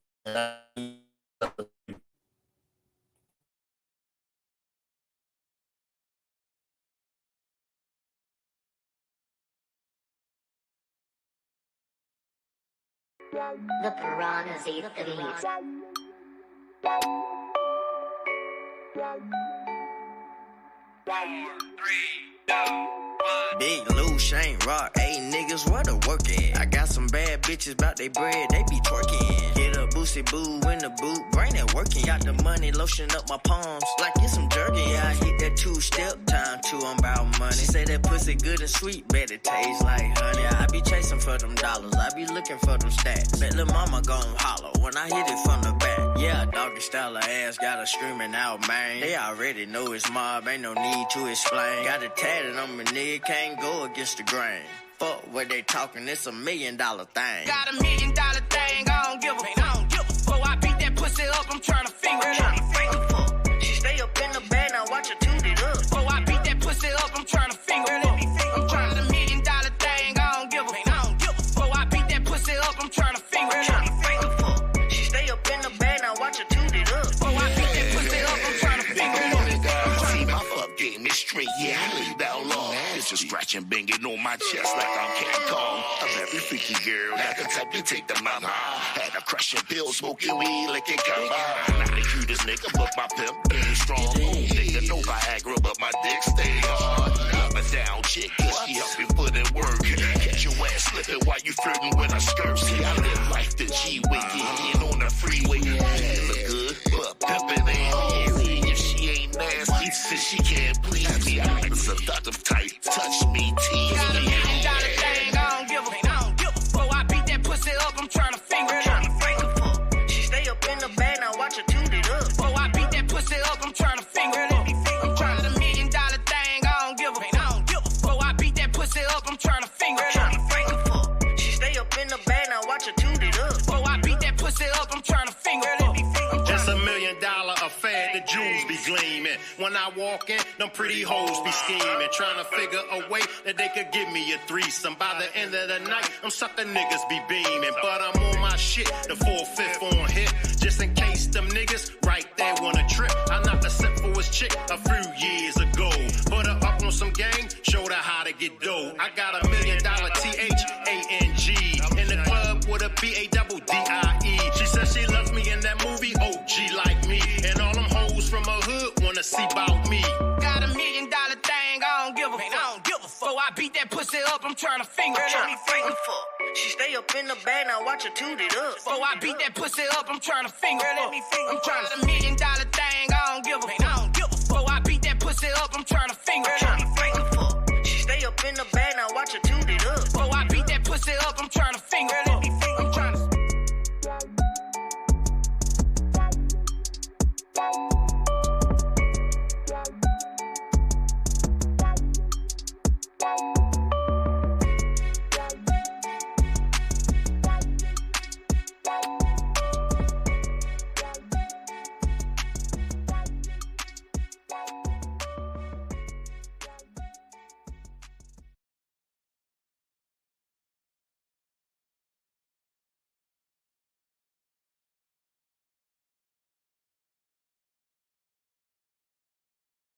The piranhas eat the beats. Big loose, ain't rock, 8 niggas, where the work at? I got some bad bitches bout they bread, they be twerking. Get a boosty boo in the boot, brain ain't working. Got the money, lotion up my palms, like it's some jerky. Yeah, I hit that 2-step, time to, I'm about money. Say that pussy good and sweet, bet it tastes like honey. I be chasing for them dollars, I be looking for them stacks. Bet lil' mama gon' holler when I hit it from the back. Yeah, doggy style of ass, got her screaming out, man. They already know it's mob, ain't no need to explain. Got it tatted on my nigga, can't go against the grain. Fuck what they talking, it's $1 million thing. Got $1 million thing, I don't give a fuck. I beat that pussy up, I'm trying to finger it up. She stay up in the bed, now watch her toot it up. Oh, I beat that pussy up, I'm trying to finger it up. I'm trying to $1 million thing, I don't give a fuck. I beat that pussy up, I'm trying to finger it up. She stay up in the bed, now watch her toot it up. Oh, I beat that pussy up, I'm trying to finger it up. See my fuck game is straight, yeah, I lay down long. It's a scratching, banging on my chest like I'm King Kong. A very freaky girl, not the type you take the mama. Had a crushing pill, smoking weed, licking gumbo. Not the cutest nigga, but my pimp game strong. Ooh, nigga, no Viagra, but my dick stay hard. Love a down chick, cause she help me put in work. Catch your ass slipping while you flirting with her skirt. See, I live life the G-way, getting on the freeway. Look good, but pimpin' ain't easy. If she ain't nasty, since she can't please me, I like a seductive type. Touch me, tease Got $1 me. million thing, I don't give a fuck. I beat that pussy up, I'm trying to finger it up. She stay up in the bed, now watch her toot it up. Oh, I beat that pussy up, I'm trying to finger it up. I'm trying to $1 million thing, I don't give a fuck. I beat that pussy up, I'm trying to finger it up. She stay up in the bed, now watch her toot it up. Oh, I beat that pussy up, I'm trying to finger it up. It's $1 million affair, the jewels be gleaming. When I walk in, them pretty hoes be scheming, trying to figure a way that they could give me a threesome. By the end of the night, I'm sucking niggas be beaming, but I'm on my shit, the 4/5 on hit, just in case them niggas right there wanna trip. I knocked a sip for his chick a few years ago, put her up on some gang, showed her how to get dough. I got $1 million THANG in the club with a BADDIE. She said she loves me in that movie OG like me, and all them hoes from her hood wanna see about me. Got $1 million thing, I don't give a fuck. I beat that pussy up, I'm trying to finger it up. She stay up in the bed, now watch her toot it up. Oh, I beat that pussy up, I'm trying to finger it up. I'm trying to $1 million thing, I don't give a fuck. I beat that pussy up, I'm trying to finger it up. She stay up in the bed, now watch her toot it up. Oh, I beat that pussy up, I'm trying to finger it up.